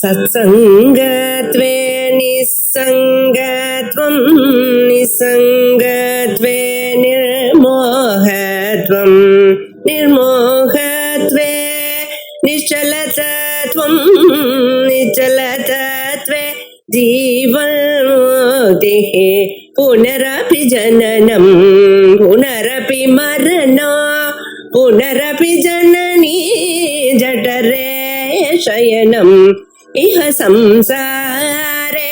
सत्सङ्गत्वे निस्सङ्गत्वं निस्सङ्गत्वे निर्मोहत्वं निर्मोहत्वे निश्चलतत्वं निश्चलतत्वे जीवन्मुक्तिः पुनरपि जननं पुनरपि मरणं पुनरपि जननी जठरे शयनम् इह संसारे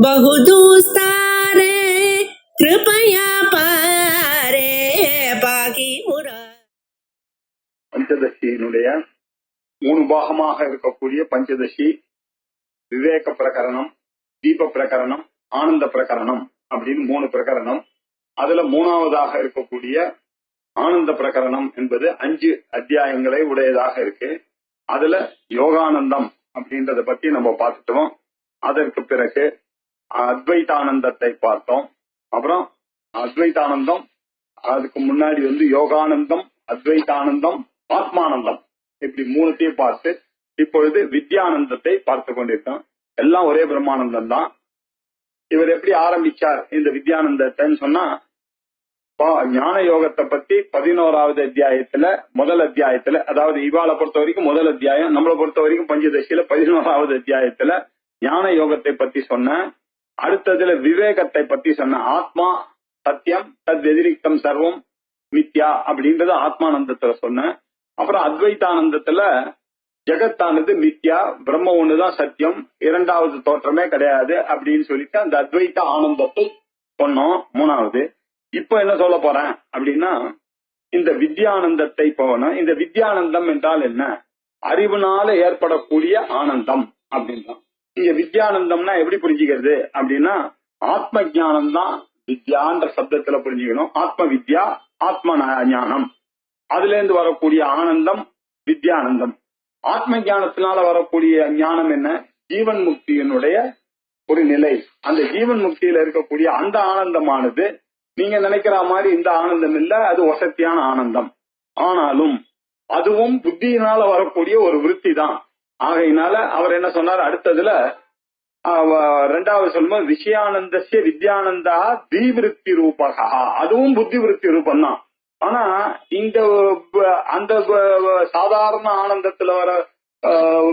बहुदुस्तारे कृपया पारे पाहि मुरा. பஞ்சதசியினுடைய 3 பாகமாக இருக்கக்கூடிய பஞ்சதசி விவேக பிரகரணம், தீப பிரகரணம், ஆனந்த பிரகரணம் அப்படின்னு 3 பிரகரணம். அதுல 3ஆவதாக இருக்கக்கூடிய ஆனந்த பிரகரணம் என்பது 5 அத்தியாயங்களை உடையதாக இருக்கு. அதுல யோகானந்தம் அப்படின்றத பத்தி நம்ம பார்த்துட்டோம். அதற்கு பிறகு அத்வைதானந்தத்தை பார்த்தோம். அப்புறம் அத்வைதானந்தம், அதுக்கு முன்னாடி யோகானந்தம், அத்வைதானந்தம், ஆத்மானந்தம், இப்படி 3த்தையும் பார்த்து இப்பொழுது வித்யானந்தத்தை பார்த்து கொண்டிருக்கோம். எல்லாம் ஒரே பிரம்மானந்தம் தான். இவர் எப்படி ஆரம்பிச்சார் இந்த வித்யானந்தத்தைன்னு சொன்னா, ஞான யோகத்தை பத்தி 11வது அத்தியாயத்துல முதல் அத்தியாயத்துல, அதாவது இவாளை பொறுத்த வரைக்கும் முதல் அத்தியாயம், நம்மளை பொறுத்த வரைக்கும் பஞ்சதசியில 11வது அத்தியாயத்துல ஞான யோகத்தை பத்தி சொன்ன. அடுத்ததுல விவேகத்தை பத்தி சொன்ன. ஆத்மா சத்தியம், தத் வெதிரிக்தம் சர்வம் மித்யா அப்படின்றத ஆத்மானந்தத்துல சொன்ன. அப்புறம் அத்வைதானந்தத்துல ஜெகத்தானது மித்யா, பிரம்ம ஒண்ணுதான் சத்தியம், 2வது தோற்றமே கிடையாது அப்படின்னு சொல்லிட்டு அந்த அத்வைத ஆனந்தத்தை சொன்னோம் 3வது. இப்ப என்ன சொல்ல போறேன் அப்படின்னா, இந்த வித்யானந்தத்தை போகணும். இந்த வித்யானந்தம் என்றால் என்ன? அறிவுனால ஏற்படக்கூடிய ஆனந்தம் அப்படின்னா. இங்க வித்யானந்தம்னா எப்படி புரிஞ்சுக்கிறது அப்படின்னா, ஆத்ம ஞானம் தான் வித்யான்ற சப்தத்துல புரிஞ்சுக்கணும். ஆத்ம வித்யா, ஆத்ம ஞானம், அதுல இருந்து வரக்கூடிய ஆனந்தம் வித்யானந்தம். ஆத்ம ஞானத்தினால வரக்கூடிய ஞானம் என்ன? ஜீவன் முக்தியினுடைய ஒரு நிலை. அந்த ஜீவன் முக்தியில இருக்கக்கூடிய அந்த ஆனந்தமானது நீங்க நினைக்கிற மாதிரி இந்த ஆனந்தம் இல்ல, அது வசத்தியான ஆனந்தம். ஆனாலும் அதுவும் புத்தியினால வரக்கூடிய ஒரு விருத்தி தான். ஆகையினால அவர் என்ன சொன்னார் அடுத்ததுல, 2வது சொல்லும்போது விஷயானந்தசிய வித்யானந்தா தீவிருத்தி ரூபகா, அதுவும் புத்தி விருத்தி ரூபம் தான். ஆனா இந்த அந்த சாதாரண ஆனந்தத்துல வர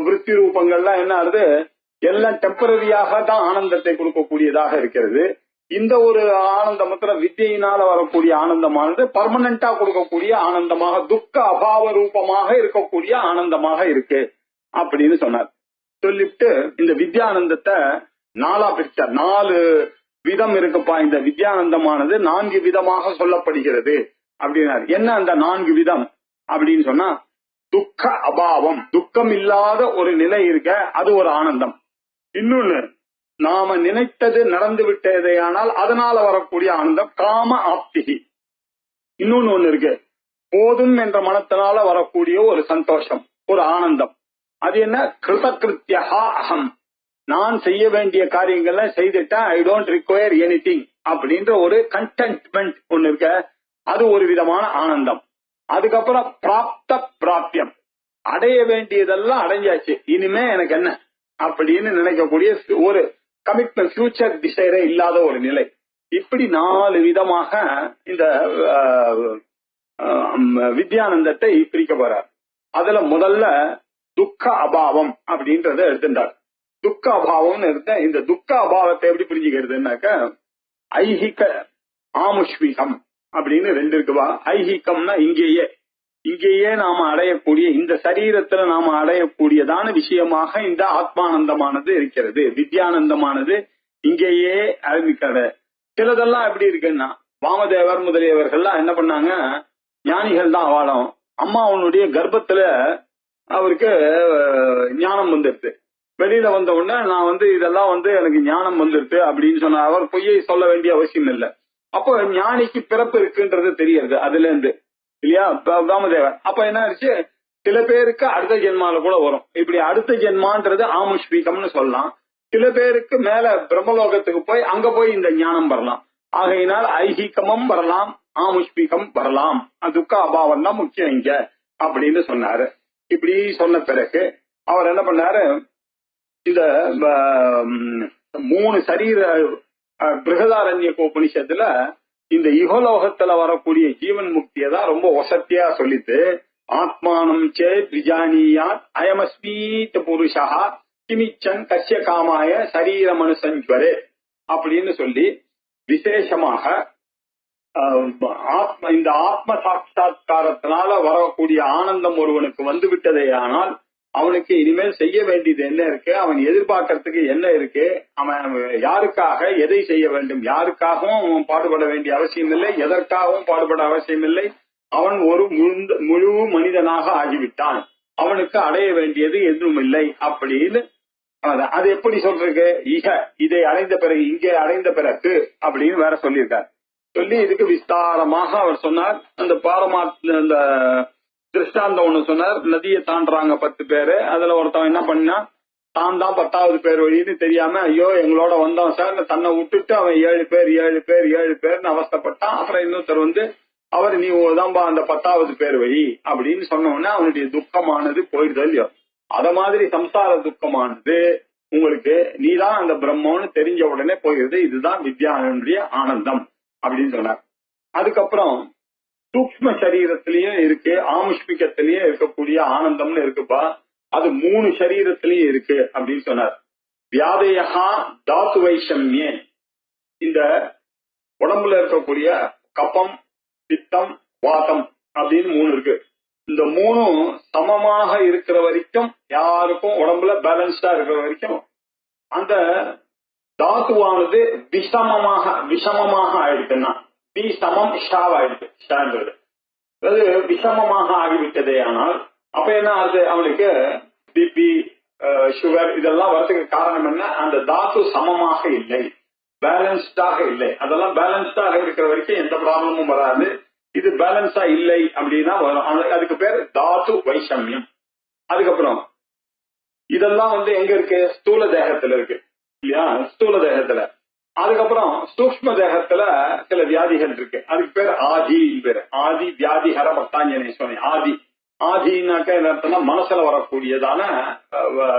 விருத்தி ரூபங்கள்லாம் என்ன ஆகுது, எல்லாம் டெம்பரரியாக தான் ஆனந்தத்தை கொடுக்கக்கூடியதாக இருக்கிறது. இந்த ஒரு ஆனந்தம் மாத்திரம் வித்யினால வரக்கூடிய ஆனந்தமானது பர்மனண்டா கொடுக்கக்கூடிய ஆனந்தமாக, துக்க அபாவ ரூபமாக இருக்கக்கூடிய ஆனந்தமாக இருக்கு அப்படின்னு சொன்னார். சொல்லிட்டு இந்த வித்யானந்தத்தை 4ஆ பிரிச்சார். 4 விதம் இருக்குப்பா இந்த வித்யானந்தமானது, 4 விதமாக சொல்லப்படுகிறது அப்படின்னாரு. என்ன அந்த 4 விதம் அப்படின்னு சொன்னா, துக்க அபாவம், துக்கம் இல்லாத ஒரு நிலை இருக்க, அது ஒரு ஆனந்தம். இன்னொன்னு, நாம நினைத்தது நடந்து விட்டதையானால் அதனால வரக்கூடிய ஆனந்தம் காம ஆப்திகி. இன்னொன்னு ஒண்ணு இருக்கு, போதும் என்ற மனத்தினால வரக்கூடிய ஒரு சந்தோஷம், ஒரு ஆனந்தம். அது என்ன? கிருதகிருத்யா அகம், நான் செய்ய வேண்டிய காரியங்கள்ல செய்துட்டேன், ஐ டோன்ட் ரிக்வயர் எனிதிங் அப்படின்ற ஒரு கண்டென்ட்மெண்ட் ஒண்ணு இருக்க, அது ஒரு விதமான ஆனந்தம். அதுக்கப்புறம் பிராப்த பிராப்தியம், அடைய வேண்டியதெல்லாம் அடைஞ்சாச்சு, இனிமே எனக்கு என்ன அப்படின்னு நினைக்கக்கூடிய ஒரு கமிட்மெண்ட், ஃபியூச்சர் டிசைரே இல்லாத ஒரு நிலை. இப்படி 4 விதமாக இந்த வித்யானந்தத்தை பிரிக்க போறார். அதுல முதல்ல துக்க அபாவம் அப்படின்றத எடுத்துட்டார். துக்க அபாவம்னு எடுத்த இந்த துக்க அபாவத்தை எப்படி புரிஞ்சுக்கிறதுனாக்க, ஐஹிக ஆமுஷ்விகம் அப்படின்னு 2 இருக்குவா. ஐஹிகம்னா இங்கேயே நாம அடையக்கூடிய, இந்த சரீரத்துல நாம அடையக்கூடியதான விஷயமாக இந்த ஆத்மானந்தமானது இருக்கிறது. வித்யானந்தமானது இங்கேயே ஆரம்பிக்கிறது. சிலதெல்லாம் எப்படி இருக்குன்னா, வாமதேவர் முதலியவர்கள்லாம் என்ன பண்ணாங்க, ஞானிகள் தான் வாழும், அம்மா அவனுடைய கர்ப்பத்துல அவருக்கு ஞானம் வந்துருது. வெளியில வந்த உடனே நான் இதெல்லாம் எனக்கு ஞானம் வந்துருது அப்படின்னு சொன்ன அவர் பொய்யை சொல்ல வேண்டிய அவசியம் இல்லை. அப்போ ஞானிக்கு பிறப்பு இருக்குன்றது தெரியுது அதுல இருந்து, இல்லையா வாமதேவர். அப்ப என்ன ஆச்சு, சில பேருக்கு அடுத்த ஜென்மால கூட வரும். இப்படி அடுத்த ஜென்மான்றது ஆமுஷ்பிகம்னு சொல்லலாம். சில பேருக்கு மேல பிரம்மலோகத்துக்கு போய் அங்க போய் இந்த ஞானம் வரலாம். ஆகையினால் ஐஹிகமும் வரலாம், ஆமுஷ்பிகம் வரலாம். துக்க அபாவம் தான் முக்கியம் இங்க அப்படின்னு சொன்னாரு. இப்படி சொன்ன பிறகு அவர் என்ன பண்ணாரு, இந்த மூணு சரீர பிருகதாரண்ய உபனிஷத்துல இந்த யுகலோகத்துல வரக்கூடிய ஜீவன் முக்தியை தான் ரொம்ப வசத்தியா சொல்லிட்டு ஆத்மானம் சேத் விஜானியாத் அயமஸ்மீத் புருஷா கிமிச்சன் கஷ்ய காமாய சரீர மனுசஞ்சுவரே அப்படின்னு சொல்லி விசேஷமாக இந்த ஆத்ம சாட்சா்காரத்தினால வரக்கூடிய ஆனந்தம் ஒருவனுக்கு வந்து விட்டதே ஆனால் அவனுக்கு இனிமேல் செய்ய வேண்டியது என்ன இருக்கு, அவன் எதிர்பார்க்கறதுக்கு என்ன இருக்கு, அவன் யாருக்காக எதை செய்ய வேண்டும், யாருக்காகவும் அவன் பாடுபட வேண்டிய அவசியம் இல்லை, எதற்காகவும் பாடுபட அவசியம் இல்லை. அவன் ஒரு முழு மனிதனாக ஆகிவிட்டான், அவனுக்கு அடைய வேண்டியது எதுவும் இல்லை அப்படின்னு. அது எப்படி சொல்றது, இதை அடைந்த பிறகு இங்கே அடைந்த பிறகு அப்படின்னு வேற சொல்லியிருக்கார். சொல்லி இதுக்கு விஸ்தாரமாக அவர் சொன்னார். அந்த அந்த திருஷ்டாந்தம் ஒண்ணு சொன்னார். நதியை தாண்டுறாங்க 10 பேரு, அதுல ஒருத்தவன் என்ன பண்ணா, தான் 10வது பேர் வழின்னு தெரியாம ஐயோ எங்களோட வந்தோம் சார் தன்னை விட்டுட்டு அவன் 7 பேர்னு அவஸ்தப்பட்டான். அப்புறம் இன்னொருத்தர் வந்து அவர் நீ தான்பா அந்த 10வது பேர் வழி அப்படின்னு சொன்னோம்னா அவனுடைய துக்கமானது போயிடுது இல்லையோ. அத மாதிரி சம்சார துக்கமானது உங்களுக்கு நீதான் அந்த பிரம்மன்னு தெரிஞ்ச உடனே போயிடுது. இதுதான் வித்யானுடைய ஆனந்தம் அப்படின்னு சொன்னார். அதுக்கப்புறம் சூக்ம சரீரத்திலயும் இருக்கு, ஆமுஷ்மிகத்திலயும் இருக்கக்கூடிய ஆனந்தம்னு இருக்குப்பா, அது 3 சரீரத்திலயும் இருக்கு அப்படின்னு சொன்னார். வியாதையா தாத்து வைஷம்யே, இந்த உடம்புல இருக்கக்கூடிய கபம் பித்தம் வாதம் அப்படின்னு 3 இருக்கு. இந்த 3ம் சமமாக இருக்கிற வரைக்கும், யாருக்கும் உடம்புல பேலன்ஸ்டா இருக்கிற வரைக்கும் அந்த தாத்துவானது விஷமமாக ஆயிடுச்சுன்னா சமம் ஷாவ் ஆயிடுச்சு. ஸ்டாண்டர்டு அது விஷமமாக ஆகிவிட்டதே ஆனால் அப்ப என்ன ஆகுது, அவனுக்கு பிபி சுகர் இதெல்லாம் வரதுக்கு காரணம் என்ன, அந்த தாத்து சமமாக இல்லை, பேலன்ஸ்டாக இல்லை. அதெல்லாம் பேலன்ஸ்டாக இருக்கிற வரைக்கும் எந்த ப்ராப்ளமும் வராது. இது பேலன்ஸா இல்லை அப்படின்னா வரும். அதுக்கு பேர் தாத்து வைஷமியம். அதுக்கப்புறம் இதெல்லாம் வந்து எங்க இருக்கு, ஸ்தூல தேகத்துல இருக்கு இல்லையா, ஸ்தூல தேகத்துல. அதுக்கப்புறம் சூக்ம தேகத்துல சில வியாதிகள் இருக்கு, அதுக்கு பேர் ஆதி பேரு. ஆதி வியாதிஹர பக்தாஞ்சனேஸ்வரன். ஆதினாக்க என்ன அர்த்தம்னா மனசுல வரக்கூடியதான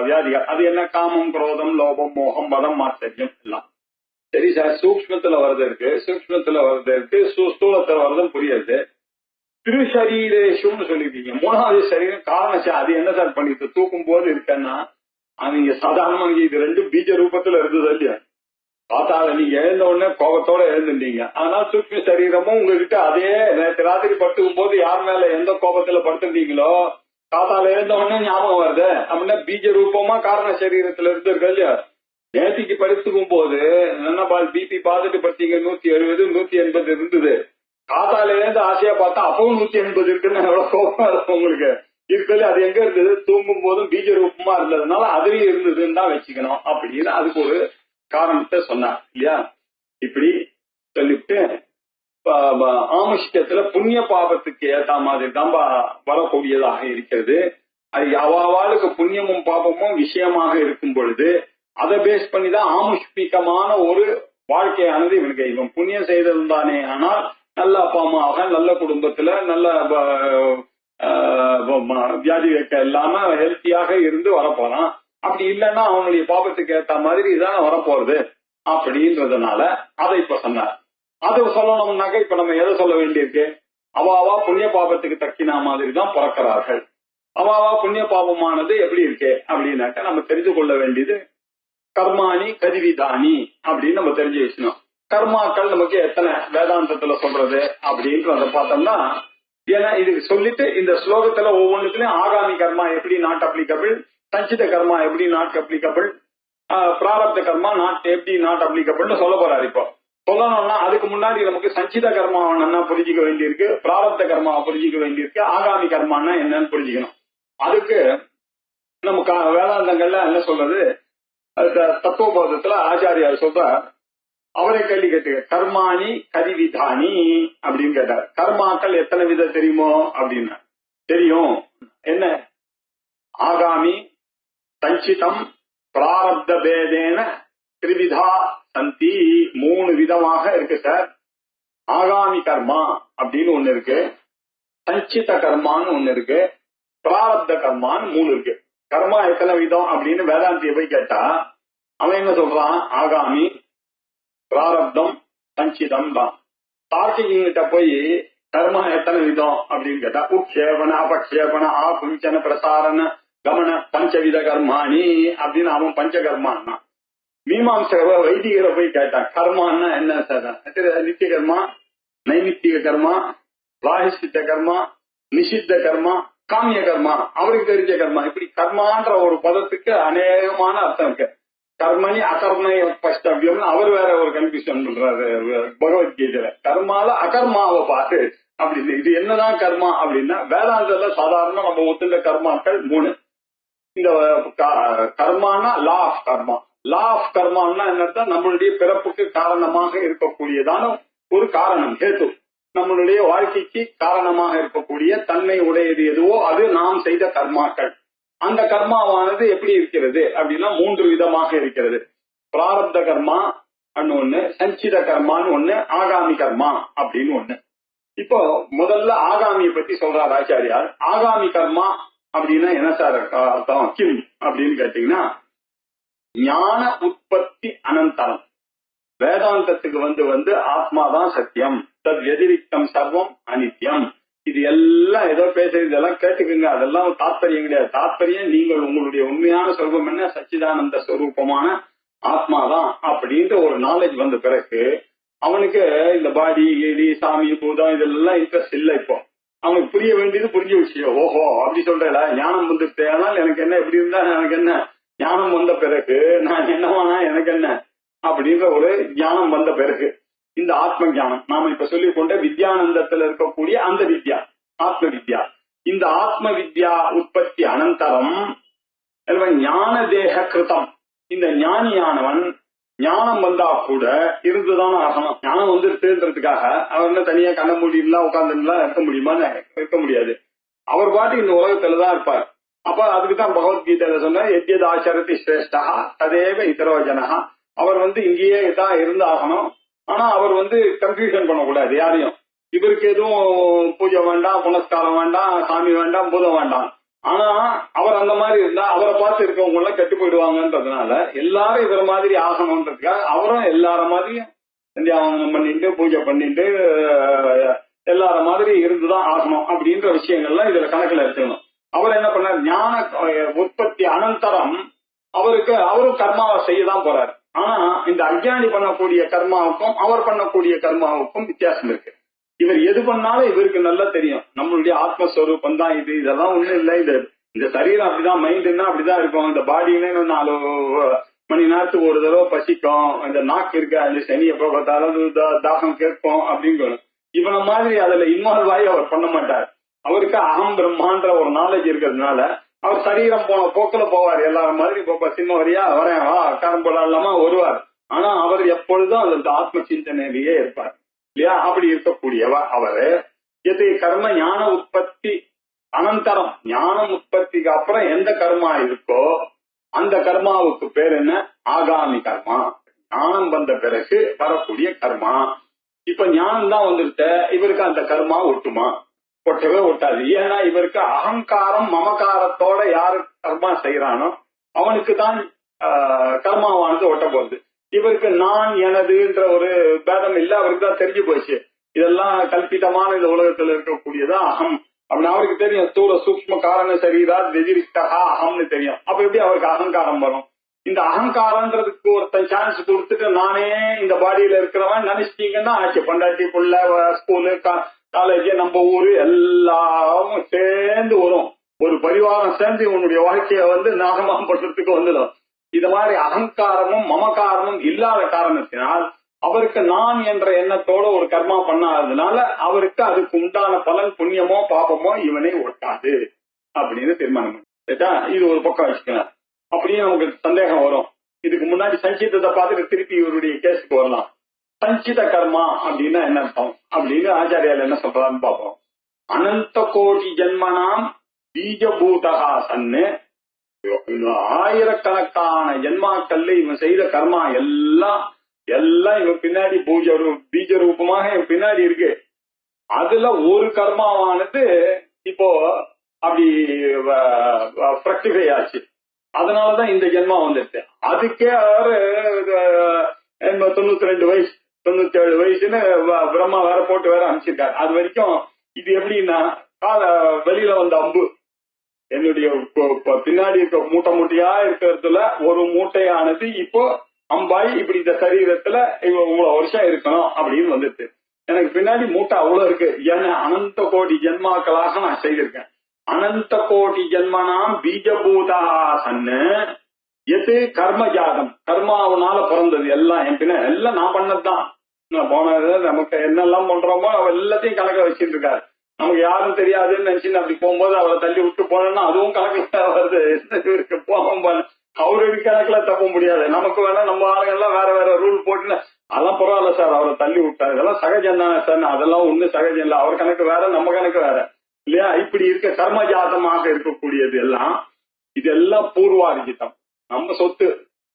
வியாதிகள். அது என்ன, காமம் குரோதம் லோபம் மோகம் மதம் ஆச்சரியம் எல்லாம். சரி சார், சூக்மத்துல வருது இருக்கு, சூக்மத்துல வருது இருக்கு, ஸ்தூலத்துல வருதுன்னு புரியுது. திருஷரீரேஷுன்னு சொல்லிருக்கீங்க, 3வது சரீரம் காரணம். அது என்ன சார் பண்ணிட்டு தூக்கும் போது இருக்கன்னா, நீங்க சாதாரணமா இது 2 பீஜ ரூபத்துல இருந்தது இல்லையா. காத்தால நீங்க எழுந்த உடனே கோபத்தோட எழுந்துட்டீங்க, ஆனால் சூக்ம சரீரமும் உங்ககிட்ட அதே நேற்று ராத்திரி படுத்துக்கும் போது யார் மேல எந்த கோபத்துல படுத்துட்டீங்களோ காத்தால எழுந்த உடனே ஞாபகம் வருது அப்படின்னா பீஜ ரூபமா காரண சரீரத்துல இருந்து இருக்கு இல்லையா. நேத்திக்கு படுத்துக்கும் போது என்ன பிபி பார்த்துட்டு படுத்தீங்க 170 180 இருந்தது, காத்தால இருந்து ஆசையா பார்த்தா அப்பவும் 180 இருக்குன்னு எவ்வளவு கோபம் உங்களுக்கு இருக்கு. அது எங்க இருந்தது, தூங்கும் போதும் பீஜ ரூபமா இருந்ததுனால அதுலயும் இருந்ததுன்னு தான் வச்சுக்கணும் அப்படின்னு அதுக்கு ஒரு காரணத்தை சொன்னார் இல்லையா. இப்படி சொல்லிட்டு ஆமுஷ்கத்துல புண்ணிய பாபத்துக்கு ஏத்த மாதிரி தான் வரக்கூடியதாக இருக்கிறது. அது அவாளுக்கு புண்ணியமும் பாபமும் விஷயமாக இருக்கும் பொழுது அதை பேஸ் பண்ணிதான் ஆமுஷ்மிகமான ஒரு வாழ்க்கையானது இவனுக்கு. இவன் புண்ணியம் செய்திருந்தானே ஆனால் நல்ல அப்பா அம்மாவாக நல்ல குடும்பத்துல நல்ல வியாதி வைக்க இல்லாம ஹெல்த்தியாக இருந்து வரப்போறான். அப்படி இல்லைன்னா அவனுடைய பாபத்துக்கு ஏத்த மாதிரி இதான வரப்போறது அப்படின்றதுனால அதை இப்ப சொன்னார். அது சொல்லணும்னாக்க இப்ப நம்ம எதை சொல்ல வேண்டியிருக்கு, அவாவா புண்ணிய பாபத்துக்கு தக்கின மாதிரி தான் பிறக்கிறார்கள். அவாவா புண்ணிய பாபமானது எப்படி இருக்கு அப்படின்னாக்க நம்ம தெரிந்து கொள்ள வேண்டியது கர்மாணி கதிவிதானி அப்படின்னு நம்ம தெரிஞ்சு வச்சுக்கணும். கர்மாக்கள் நமக்கு எத்தனை வேதாந்தத்துல சொல்றது அப்படின்றத பார்த்தோம்னா, ஏன்னா இதுக்கு சொல்லிட்டு இந்த ஸ்லோகத்துல ஒவ்வொன்றுத்துலயும் ஆகாமி கர்மா எப்படி நாட் அப்ளிகபிள், சஞ்சித கர்மா எப்படி நாட் அப்ளிகபிள், பிராரப்த கர்மா எப்படி நாட் அப்ளிகபிள்னு சொல்ல போறாரு. இப்போ சொல்லணும்னா அதுக்கு முன்னாடி நமக்கு சஞ்சித கர்மாவை என்ன புரிஞ்சிக்க வேண்டியிருக்கு, பிராரப்த கர்மாவை புரிஞ்சிக்க வேண்டியிருக்கு, ஆகாமி கர்மான்னா என்னன்னு புரிஞ்சுக்கணும். அதுக்கு நமக்கு வேதாந்தங்கள்ல என்ன சொல்றது, தத்துவபோதத்துல ஆச்சாரியார் சொல்ற, அவரை கேள்வி கேட்டு கர்மாணி கதிவிதானி அப்படின்னு கேட்டார். கர்மாக்கள் எத்தனை விதம் தெரியுமோ அப்படின்னா, தெரியும். என்ன, ஆகாமி சஞ்சிதம் பிராரப்த பேதேன திரிவிதா சந்தி, 3 விதமாக இருக்கு சார். ஆகாமி கர்மா அப்படின்னு ஒண்ணு இருக்கு, சஞ்சித கர்மான்னு ஒண்ணு இருக்கு, பிராரப்த கர்மான்னு 3 இருக்கு. கர்மா எத்தனை விதம் அப்படின்னு வேதாந்திய போய் கேட்டா அவன் என்ன சொல்றான்? ஆகாமி, பிராரப்தம், சஞ்சிதம் தான். தார்க்கிகிட்ட போய் கர்மா எத்தனை விதம் அப்படின்னு கேட்டா உட்சேபன, அபக்ஷேபன, ஆகுஞ்சன, பிரசாரண, கமன, பஞ்சவித கர்மாணி அப்படின்னு அவன் பஞ்சகர்மான்னா. மீமாம்சக வைதிகரை போய் கேட்டான் கர்மான்னா என்ன சார்? நித்திய கர்மா, நைமித்திக கர்மா, பிராயஷ்சித்த கர்மா, நிஷித்த கர்மா, காமிய கர்மா, அவருக்கு தெரிஞ்ச கர்மா. இப்படி கர்மான்ற ஒரு பதத்துக்கு அநேகமான அர்த்தம் இருக்கு. கர்மணி அகர்ம பஷ்டவியம் அவர் வேற ஒரு கன்ஃபியூஷன் பண்றாரு பகவத்கீதையில. கர்மால அகர்மாவை பாரு அப்படின்னு. இது என்னதான் கர்மா அப்படின்னா வேதாந்தத்துல சாதாரண நம்ம ஒத்துண்ட கர்மாக்கள் 3. இந்த கர்மானா law of karma. Law of கர்மான்னா என்னன்னா நம்மளுடைய பிறப்புக்கு காரணமாக இருக்கக்கூடியதான ஒரு காரணம், ஹேத்து. நம்மளுடைய வாழ்க்கைக்கு காரணமாக இருக்கக்கூடிய தன்மை உடையது எதுவோ அது நாம் செய்த கர்மாக்கள். அந்த கர்மாவானது எப்படி இருக்கிறது அப்படின்னா 3 விதமாக இருக்கிறது. பிராரப்த கர்மா ஒண்ணு, சஞ்சித கர்மான்னு ஒண்ணு, ஆகாமி கர்மா அப்படின்னு ஒண்ணு. இப்போ முதல்ல ஆகாமியை பத்தி சொல்றார் ஆச்சாரியார். ஆகாமி கர்மா அப்படின்னா என்ன சார் அர்த்தம், கிம் அப்படின்னு கேட்டீங்கன்னா ஞான உற்பத்தி அனந்தரம். வேதாந்தத்துக்கு வந்து ஆத்மாதான் சத்தியம், தத் வெதிரிக்தம் சர்வம் அனித்யம். இது எல்லாம் ஏதோ பேசுறது, இதெல்லாம் கேட்டுக்குங்க, அதெல்லாம் தாத்பரியம் கிடையாது. தாத்பரியம் நீங்கள் உங்களுடைய உண்மையான சொல்வம் என்ன, சச்சிதானந்த ஸ்வரூபமான ஆத்மாதான் அப்படின்ற ஒரு நாலேஜ் வந்த பிறகு அவனுக்கு இந்த பாடி கீடி சாமி பூதம் இதெல்லாம் இன்ட்ரெஸ்ட் இல்லை. இப்போ அவனுக்கு புரிய வேண்டியது புரிஞ்ச விஷயம். ஓஹோ அப்படி சொல்றல, ஞானம் வந்துட்டு ஆனால் எனக்கு என்ன, எப்படி இருந்தா எனக்கு என்ன, ஞானம் வந்த பிறகு நான் என்னவானா எனக்கு என்ன அப்படின்ற ஒரு ஞானம் வந்த பிறகு இந்த ஆத்ம ஞானம் நாம இப்ப சொல்லிக் கொண்ட வித்யானந்தத்துல இருக்கக்கூடிய அந்த வித்யா ஆத்ம வித்யா. இந்த ஆத்ம வித்யா உற்பத்தி அனந்தரம் ஞான தேக கிருதம். இந்த ஞானியானவன் ஞானம் வந்தா கூட இருந்துதான் ஆகணும். ஞானம் வந்துருதுன்றதுக்காக அவர் என்ன தனியா கண்ண மூடிலாம் உட்கார்ந்துலாம் இருக்க முடியுமான்னு இருக்க முடியாது. அவர் பாட்டு இந்த உலகத்துலதான் இருப்பார். அப்ப அதுக்குதான் பகவத்கீதையில சொன்ன எத்யத் ஆச்சரதி சிரேஷ்டா ததேவ இதரோஜனஹா. அவர் இங்கேயே தான் இருந்து ஆகணும். ஆனா அவர் கன்ஃபியூஷன் பண்ணக்கூடாது யாரையும். இவருக்கு எதுவும் பூஜை வேண்டாம், புனஸ்காரம் வேண்டாம், சாமி வேண்டாம், பூதம் வேண்டாம். ஆனா அவர் அந்த மாதிரி இருந்தா அவரை பார்த்து இருக்கவங்க எல்லாம் கெட்டு போயிடுவாங்கன்றதுனால எல்லாரும் இவர மாதிரி ஆகணும்ன்றதுக்காக அவரும் எல்லார மாதிரியும் சந்தியாவந்தனம் பண்ணிட்டு பூஜை பண்ணிட்டு எல்லார மாதிரி இருந்துதான் ஆகணும் அப்படின்ற விஷயங்கள்லாம் இதுல கணக்குல எடுத்துக்கணும். அவர் என்ன பண்ணார், ஞான உற்பத்தி அனந்தரம் அவரும் கர்மாவை செய்யதான் போறாரு. ஆனா இந்த அஞ்ஞானி பண்ணக்கூடிய கர்மாவுக்கும் அவர் பண்ணக்கூடிய கர்மாவுக்கும் வித்தியாசம் இருக்கு. இவர் எது பண்ணாலும் இவருக்கு நல்லா தெரியும் நம்மளுடைய ஆத்மஸ்வரூபம் தான் இது, இதெல்லாம் ஒண்ணும் இல்லை, இந்த சரீரம் அப்படிதான், மைண்டுன்னா அப்படிதான் இருக்கும். இந்த பாடின்னு 4 மணி நேரத்துக்கு ஒரு தடவை பசிக்கும், இந்த நாக்கு இருக்கு அது சனி எப்ப பார்த்தாலும் தாகம் கேட்கும் அப்படின்னு. இவனை மாதிரி அதுல இன்வால்வ் ஆகி அவர் பண்ண மாட்டார். அவருக்கு அகம் பிரம்மான்ற ஒரு நாலேஜ் இருக்கிறதுனால அவர் சரீரம் போன போக்குல போவார். எல்லாரும் மாதிரி இப்போ சின்ன வரியா வரேன் வா காரம் போடாம வருவார். ஆனா அவர் எப்பொழுதும் அந்த ஆத்ம சிந்தனையிலேயே இருப்பார் இல்லையா? அப்படி இருக்கக்கூடியவர் அவரு. எது கர்ம ஞான உற்பத்தி அனந்தரம், ஞானம் உற்பத்திக்கு அப்புறம் எந்த கர்மா இருக்கோ அந்த கர்மாவுக்கு பேர் என்ன, ஆகாமி கர்மா. ஞானம் வந்த பிறகு வரக்கூடிய கர்மா. இப்ப ஞானம் தான் வந்துருத்த, இவருக்கு அந்த கர்மா ஒட்டுமா? ஒட்டவே ஒட்டாது. ஏன்னா இவருக்கு அகங்காரம் மமகாரத்தோட யாரு கர்மா செய்யறானோ அவனுக்கு தான் கர்மாவானது ஒட்ட போகுது. இவருக்கு நான் எனதுன்ற ஒரு பேதம் இல்ல, அவருக்கு தான் தெரிஞ்சு போச்சு இதெல்லாம் கல்பிதமான இந்த உலகத்துல இருக்கக்கூடியதான் அகம் அப்படின்னு அவருக்கு தெரியும். ஸ்தூல சூக்ஷ்ம காரண சரீரா வெதிரிஷ்டா அகம்னு தெரியும். அப்ப எப்படி அவருக்கு அகங்காரம் வரும்? இந்த அகங்காரன்றதுக்கு ஒருத்தன் சான்ஸ் கொடுத்துட்டு நானே இந்த பாடியில இருக்கிறவன் நினைச்சிட்டீங்கன்னா ஆச்சு. பொண்டாட்டி புள்ள ஸ்கூலு காலேஜ் நம்ம ஊரு எல்லாம் சேர்ந்து வரும். ஒரு பரிவாரம் சேர்ந்து உன்னுடைய வாழ்க்கைய நாகமாக பண்றதுக்கு வந்துடும். இது மாதிரி அகங்காரமும் மமகாரமும் இல்லாத காரணத்தினால் அவருக்கு நான் என்ற எண்ணத்தோட ஒரு கர்மா பண்ணாததுனால அவருக்கு அதுக்கு உண்டான பலன் புண்ணியமோ பாபமோ இவனை ஒட்டாது அப்படின்னு தீர்மானம். இது ஒரு பக்கம் வச்சுக்கலாம். அப்படியே நமக்கு சந்தேகம் வரும். இதுக்கு முன்னாடி சஞ்சிதத்தை பார்த்துட்டு திருப்பி இவருடைய கேஸுக்கு வரலாம். சஞ்சித கர்மா அப்படின்னா என்ன அர்த்தம் அப்படின்னு ஆச்சாரியால் என்ன சொல்றான்னு பார்ப்போம். அனந்த கோடி ஜென்மனாம் பீஜபூதகா சன்னு, ஆயிரக்கணக்கான ஜென்மாக்கள்ல இவன் செய்த கர்மா எல்லாம் இவன் பின்னாடி பீஜ ரூபமாக இவன் பின்னாடி இருக்கு. அதுல ஒரு கர்மாவானது இப்போ அப்படி பிரக்டிஃபை ஆச்சு. அதனாலதான் இந்த ஜென்மா வந்துருச்சு. அதுக்கே அவரு 92 வயசு 97 வயசுன்னு பிரம்மா வேற போட்டு வேற அனுப்பிச்சிருக்காரு. அது வரைக்கும் இது எப்படின்னா வெளியில வந்த அம்பு என்னுடைய பின்னாடி இருக்க மூட்டை மூட்டையா இருக்கிறதுல ஒரு மூட்டையானது இப்போ அம்பாய் இப்படி இந்த சரீரத்துல இவ்வளவு வருஷம் இருக்கணும் அப்படின்னு வந்துட்டு எனக்கு பின்னாடி மூட்டை அவ்வளவு இருக்கு. ஏன்னா அனந்த கோடி ஜென்மாக்களாக நான் செய்திருக்கேன். அனந்த கோடி ஜென்மனாம் பீஜபூதா சன்னு எது கர்ம ஜாதம், கர்மாவனால பிறந்தது எல்லாம் என் பின்ன எல்லாம் நான் பண்ணதுதான். போனது நமக்கு என்னெல்லாம் பண்றோமோ எல்லாத்தையும் கணக்க வச்சுட்டு இருக்காரு. நமக்கு யாரும் தெரியாதுன்னு நினைச்சுன்னு அப்படி போகும்போது அவரை தள்ளி விட்டு போனோம்னா அதுவும் கணக்குல வருது. போகும்போது அவருக்கு கணக்குல தப்ப முடியாது. நமக்கு வேணா நம்ம ஆளுங்கெல்லாம் வேற வேற ரூல் போட்டுன்னு அதெல்லாம் பரவாயில்ல சார் அவரை தள்ளி விட்டாரு, இதெல்லாம் சகஜம் தானே சார், அதெல்லாம் ஒண்ணும் சகஜம் இல்லை, அவர் கணக்கு வேற நம்ம கணக்கு வேற இல்லையா. இப்படி இருக்க கர்மஜாதமாக இருக்கக்கூடியது எல்லாம் இதெல்லாம் பூர்வார்ஜிதம், நம்ம சொத்து,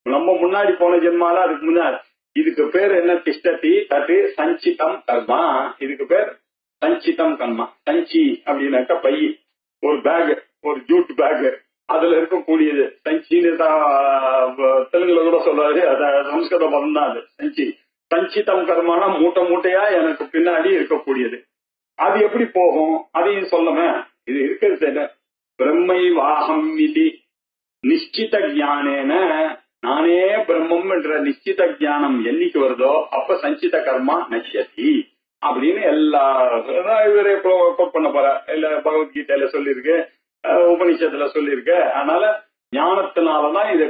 நம்ம முன்னாடி போன ஜென்மால அதுக்கு முன்னாடி. இதுக்கு பேர் என்ன? திஷ்டதி தது சஞ்சிதம் கர்மா. இதுக்கு பேர் சஞ்சிதம் கர்மா. சஞ்சி அப்படின்னாக்க பை, ஒரு பேக், ஒரு ஜூட் பேக், அதுல இருக்கக்கூடியது சஞ்சின்னு தெலுங்குல கூட சொல்றாரு, அத சம்ஸ்கிருத பதம் தான் அது சஞ்சி. சஞ்சிதம் கர்மானா மூட்டை மூட்டையா எனக்கு பின்னாடி இருக்கக்கூடியது. அது எப்படி போகும் அதையும் சொல்லுமே. இது இருக்கிறது பிரம்மை வாகம் இது நிச்சித ஜானேன, நானே பிரம்மம் என்ற நிச்சித ஜானம் என்னைக்கு வருதோ அப்ப சஞ்சித கர்மா நஷ்யதி அப்படின்னு எல்லா இவரே கோட் பண்ண போற. இல்ல பகவத்கீதையில சொல்லியிருக்கு, உபநிஷத்துல சொல்லியிருக்கு. அதனால ஞானத்தினாலதான் இது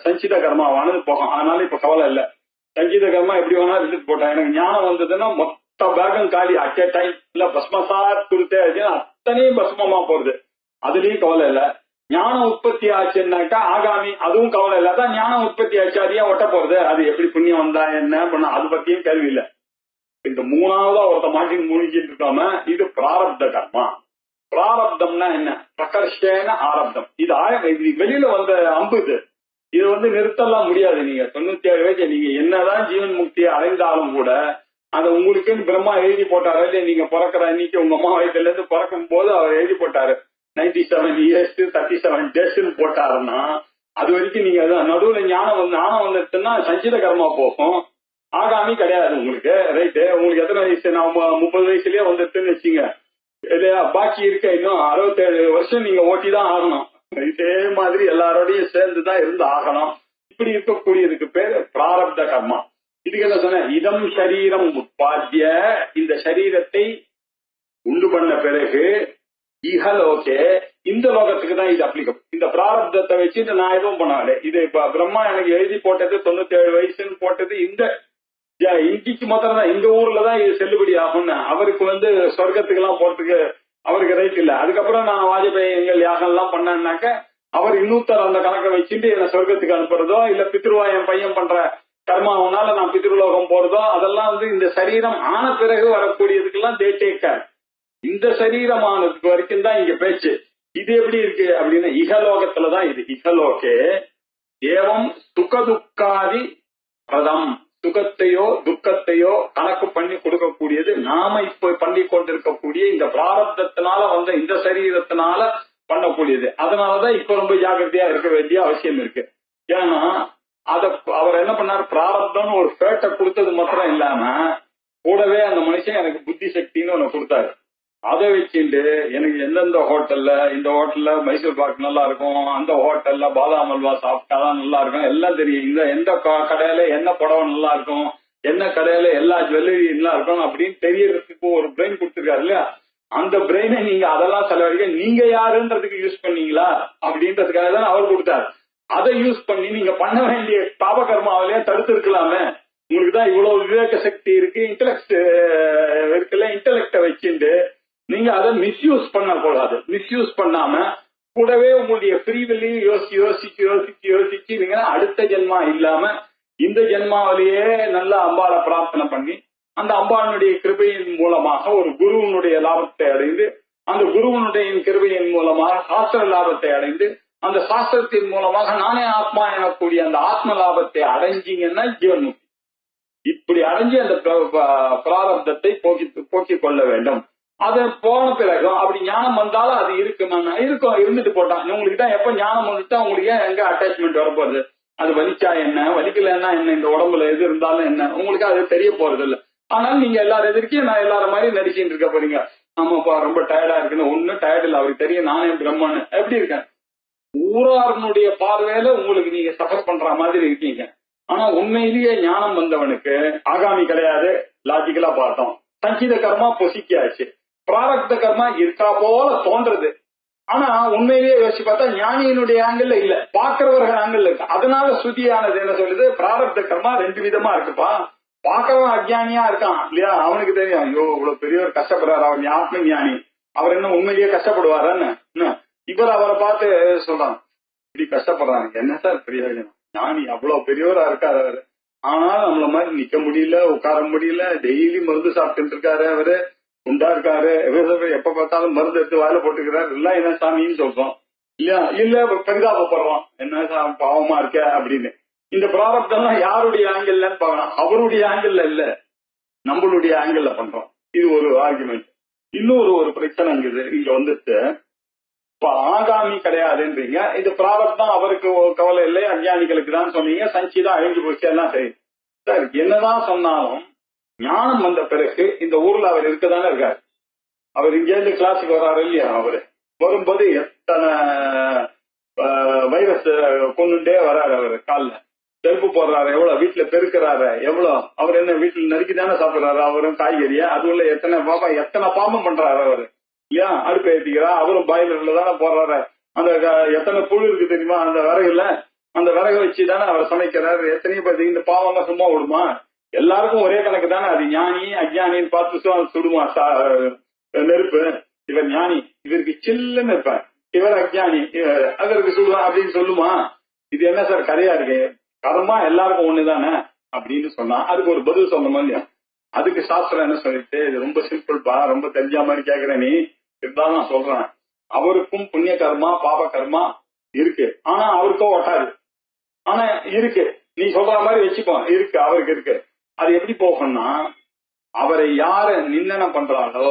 சஞ்சித கர்மாவானது போகும். அதனால இப்ப கவலை இல்லை. சஞ்சித கர்மா எப்படி வேணா விட்டுட்டு போட்டேன், எனக்கு ஞானம் வந்ததுன்னா மொத்த பேகம் காலி அட் ஏ டைம், இல்ல பஸ்மசா துருத்தே அத்தனையும் பஸ்மமா போறது, அதுலயும் கவலை இல்லை. ஞானம் உற்பத்தி ஆச்சுன்னாக்கா ஆகாமி, அதுவும் கவலை இல்லை. அதான் ஞானம் உற்பத்தி ஆச்சு, அது ஏன் ஒட்ட போறது, அது எப்படி புண்ணியம் வந்தா என்ன பண்ண, அது பத்தியும் கேள்வி இல்லை. இந்த மூணாவதா ஒருத்த மாட்டின்னு முடிஞ்சிட்டு இருக்காம இது பிராரப்த கர்மா. பிராரப்தம்னா என்ன? பிரகர்ஷேன ஆரப்தம். இது வெளியில வந்த அம்பு. இது நிறுத்தலாம் முடியாது. நீங்க 97 வயசு நீங்க என்னதான் ஜீவன் முக்தியை அடைந்தாலும் கூட அந்த உங்களுக்குன்னு பிரம்மா எழுதி போட்டாரு இல்லையா. நீங்க பிறக்கிற அன்னைக்கு உங்க அம்மா வயசுல இருந்து பிறக்கும் போது அவர் எழுதி போட்டாரு 97 இயர்ஸ் 37 டேஸ்ன்னு போட்டாருன்னா அது வரைக்கும் நீங்க நடுவுல ஞானம் வந்துச்சுன்னா சஞ்சித கர்மா போகும், ஆகாமி கிடையாது உங்களுக்கு. ரைட்டு, உங்களுக்கு எத்தனை வயசு? நான் 30 வயசுலயே வந்துட்டுன்னு வச்சுங்க இல்லையா. பாக்கி இருக்க இன்னும் 67 வருஷம் நீங்க ஓட்டிதான் ஆகணும். இதே மாதிரி எல்லாரோடையும் சேர்ந்துதான் இருந்து ஆகணும். இப்படி இருக்கக்கூடியதுக்கு பேரு பிராரப்த கர்மா. இதுக்கு என்ன சொன்ன? இதம் சரீரம் உற்பத்திய, இந்த சரீரத்தை உண்டு பண்ண பிறகு இஹலோகே, இந்த லோகத்துக்கு தான் இது அப்ளிகம். இந்த பிராரப்தத்தை வச்சுட்டு நான் எதுவும் பண்ணாலே. இது இப்ப பிரம்மா எனக்கு எழுதி போட்டது 97 வயசுன்னு போட்டது இந்த இந்திக்கு மாத்திரம் தான், இந்த ஊர்ல தான் இது செல்லுபடி ஆகும்னு. அவருக்கு சொர்க்கத்துக்கு எல்லாம் போறதுக்கு அவருக்கு ரைட் இல்ல. அதுக்கப்புறம் நான் வாஜ்பாய் எங்கள் யாகம் எல்லாம் பண்ணாக்க அவர் இன்னொருத்தர் அந்த கணக்கை வச்சுட்டு என்ன சொர்க்கத்துக்கு அனுப்புறதோ இல்ல பித்ருவா என் பையன் பண்ற கர்மாவனால நான் பித்ருலோகம் போறதோ அதெல்லாம் இந்த சரீரம் ஆன பிறகு வரக்கூடியதுக்கெல்லாம் தேட்டேக்க. இந்த சரீரமானதுக்கு வரைக்கும் தான் இங்க பேச்சு. இது எப்படி இருக்கு அப்படின்னா இகலோகத்துலதான் இது. இகலோகே ஏவம் சுகதுக்காதி பதம், சுகத்தையோ துக்கத்தையோ கணக்கு பண்ணி கொடுக்கக்கூடியது நாம இப்ப பண்ணி கொண்டிருக்கக்கூடிய இந்த பிராரப்தத்தினால வந்த இந்த சரீரத்தினால பண்ணக்கூடியது. அதனாலதான் இப்ப ரொம்ப ஜாக்கிரதையா இருக்க வேண்டிய அவசியம் இருக்கு. ஏன்னா அவர் என்ன பண்ணாரு, பிராரப்தம்னு ஒரு பேட்டை கொடுத்தது மாத்திரம் இல்லாம கூடவே அந்த மனுஷன் எனக்கு புத்தி சக்தின்னு ஒண்ணு கொடுத்தாரு. அதை வச்சுட்டு எனக்கு எந்தெந்த ஹோட்டல்ல, இந்த ஹோட்டல்ல மைசூர் பாக் நல்லா இருக்கும், அந்த ஹோட்டல்ல பாதாம் அல்வா சாப்பிட்டாதான் நல்லா இருக்கும், எல்லாம் தெரியும். இந்த எந்த கடையில என்ன புடவை நல்லா இருக்கும், என்ன கடையில எல்லா ஜுவல்லரி நல்லா இருக்கும் அப்படின்னு தெரியறதுக்கு ஒரு பிரெயின் கொடுத்துருக்காரு இல்லையா. அந்த பிரெயினை நீங்க அதெல்லாம் செலவழிக்க நீங்க யாருன்றதுக்கு யூஸ் பண்ணீங்களா அப்படின்றதுக்காக தான் அவர் கொடுத்தாரு. அதை யூஸ் பண்ணி நீங்க பண்ண வேண்டிய பாபகர்மாவிலேயே தடுத்து இருக்கலாமே. உங்களுக்கு தான் இவ்வளவு விவேக சக்தி இருக்கு, இன்டெலெக்ட் இருக்குல்ல, இன்டெலெக்ட வச்சுட்டு நீங்க அதை மிஸ்யூஸ் பண்ணக்கூடாது. மிஸ்யூஸ் பண்ணாம கூடவே உங்களுடைய ஃப்ரீவில்லையும் யோசிச்சு நீங்க அடுத்த ஜென்மா இல்லாம இந்த ஜென்மாவிலேயே நல்ல அம்பாளை பிரார்த்தனை பண்ணி அந்த அம்பாளுடைய கிருபையின் மூலமாக ஒரு குருவனுடைய லாபத்தை அடைந்து, அந்த குருவனுடைய கிருபையின் மூலமாக சாஸ்திர லாபத்தை அடைந்து, அந்த சாஸ்திரத்தின் மூலமாக நானே ஆத்மா எனக்கூடிய அந்த ஆத்ம லாபத்தை அடைஞ்சிங்கன்னா ஜீவன் முக்தி. இப்படி அடைஞ்சு அந்த பிராரப்தத்தை போக்கிக் கொள்ள வேண்டும். அது போன பிறகு அப்படி ஞானம் வந்தாலும் அது இருக்கும் இருந்துட்டு போட்டான். உங்களுக்கு தான் எப்ப ஞானம் வந்துட்டா உங்களுக்கு ஏன் எங்க அட்டாச்மெண்ட் வரப்போகுது? அது வலிச்சா என்ன, வலிக்கலன்னா என்ன, இந்த உடம்புல எது இருந்தாலும் என்ன, உங்களுக்கு அது தெரிய போறது இல்லை. ஆனால் நீங்க எல்லாரும் எதிர்க்கையும் நான் எல்லாரும் மாதிரி நடிச்சுட்டு இருக்க போறீங்க. ஆமாப்பா ரொம்ப டயர்டா இருக்குன்னு. ஒன்னும் டயர்ட் இல்லை, அவருக்கு தெரியும் நானே பிரம்மன்னு. எப்படி இருக்கேன்? ஊராருடைய பார்வையில உங்களுக்கு நீங்க சஃபர் பண்ற மாதிரி இருக்கீங்க. ஆனா உண்மையிலேயே ஞானம் வந்தவனுக்கு ஆகாமி கிடையாது. லாஜிக்கலா பார்த்தோம், சங்கீத கர்மா பொசிக்காச்சு, பிராரப்த கர்மா இருக்கா போல தோன்றது. ஆனா உண்மையிலேயே யோசிச்சு பார்த்தா ஞானியினுடைய ஆங்கிள் இல்ல, பாக்குறவர்கள் ஆங்கிள் இருக்கு. அதனால சுதியானது என்ன சொல்லுது, பிராரப்த கர்மா ரெண்டு விதமா இருக்குப்பா. பாக்குறவன் அஜ்ஞானியா இருக்கான் இல்லையா, அவனுக்கு தெரியும் ஐயோ இவ்வளவு பெரியவர் கஷ்டப்படுறாரு, அவர் ஆத்ம ஞானி, அவர் என்ன உண்மையிலேயே கஷ்டப்படுவாரான்னு. இவர் அவரை பார்த்து சொல்றான், இப்படி கஷ்டப்படுறாங்க என்ன சார் பிரயோஜனம், ஞானி அவ்வளவு பெரியவரா இருக்காரு அவரு, ஆனாலும் நம்மள மாதிரி நிக்க முடியல, உட்கார முடியல, டெய்லி மருந்து சாப்பிட்டு இருக்காரு, அவரு குண்டா இருக்காரு, எப்ப பார்த்தாலும் மருந்து எடுத்து வாயில போட்டுக்கிறாரு, எல்லாம் என்ன சாமின்னு சொல்றோம் இல்லையா, இல்ல பரிதாபப்படுறோம், என்ன பாவமா இருக்க அப்படின்னு. இந்த பிராரப்தம் யாருடைய ஆங்கிள் பார்க்கலாம், அவருடைய ஆங்கிள் இல்ல, நம்மளுடைய ஆங்கிள் பண்றோம். இது ஒரு ஆர்குமெண்ட். இன்னொரு பிரச்சனை இங்க வந்துட்டு, இப்ப ஆகாமி கிடையாதுன்றீங்க, இது பிராரப்தம் அவருக்கு கவலை இல்லை, அஞ்ஞானிகளுக்கு தான் சொன்னீங்க, சஞ்சிதான் அழிஞ்சு போச்சு, எல்லாம் சரி சார். என்னதான் சொன்னாலும் ஞானம் வந்த பிறகு இந்த ஊர்ல அவர் இருக்கதானே இருக்காரு. அவர் இங்கேருந்து கிளாஸுக்கு வர்றாரு இல்லையா, அவரு வரும்போது எத்தனை வைரஸ் கொண்டுட்டே வர்றாரு, அவரு காலில் செருப்பு போடுறாரு, எவ்வளவு வீட்டுல பெருக்கிறாரு, எவ்வளவு அவர் என்ன வீட்டுல நறுக்கிதானே சாப்பிடுறாரு, அவரும் காய்கறியா, அது உள்ள எத்தனை பாம்பம் பண்றாரு அவரு இல்லையா, அடுப்பு ஏற்றிக்கிறா, அவரும் பாய்லர்ல தானே போடுறாரு, அந்த எத்தனை புழு இருக்கு தெரியுமா அந்த விறகுல, அந்த விறகு வச்சுதானே அவர் சமைக்கிறாரு. எத்தனையோ பேர் இந்த பாவம் சும்மா விடுமா, எல்லாருக்கும் ஒரே கணக்கு தானே, அது ஞானி அஜ்ஞானின்னு பார்த்து சுடுமா நெருப்பு. இவர் ஞானி, இவருக்கு சில்லுன்னு இருப்பார், இவர் அஜ்ஞானி அதற்கு சுடுவான் அப்படின்னு சொல்லுமா. இது என்ன சார் கதையா இருக்கு, கர்மா எல்லாருக்கும் ஒண்ணுதானே அப்படின்னு சொன்னா அதுக்கு ஒரு பதில் சொன்னோம் இல்லையா. அதுக்கு சாஸ்திரம் என்ன சொல்லிட்டு, இது ரொம்ப சிம்பிள்பா, ரொம்ப தெரிஞ்ச மாதிரி கேக்குற நீ, இருந்தாலும் நான் சொல்றேன், அவருக்கும் புண்ணிய கர்மா பாப கர்மா இருக்கு, ஆனா அவருக்கும் ஒட்டாது, ஆனா இருக்கு, நீ சொல்ற மாதிரி வச்சுப்போம், இருக்கு அவருக்கு இருக்கு. அது எப்படி போகும்னா, அவரை யார நிந்தனை பண்றாளோ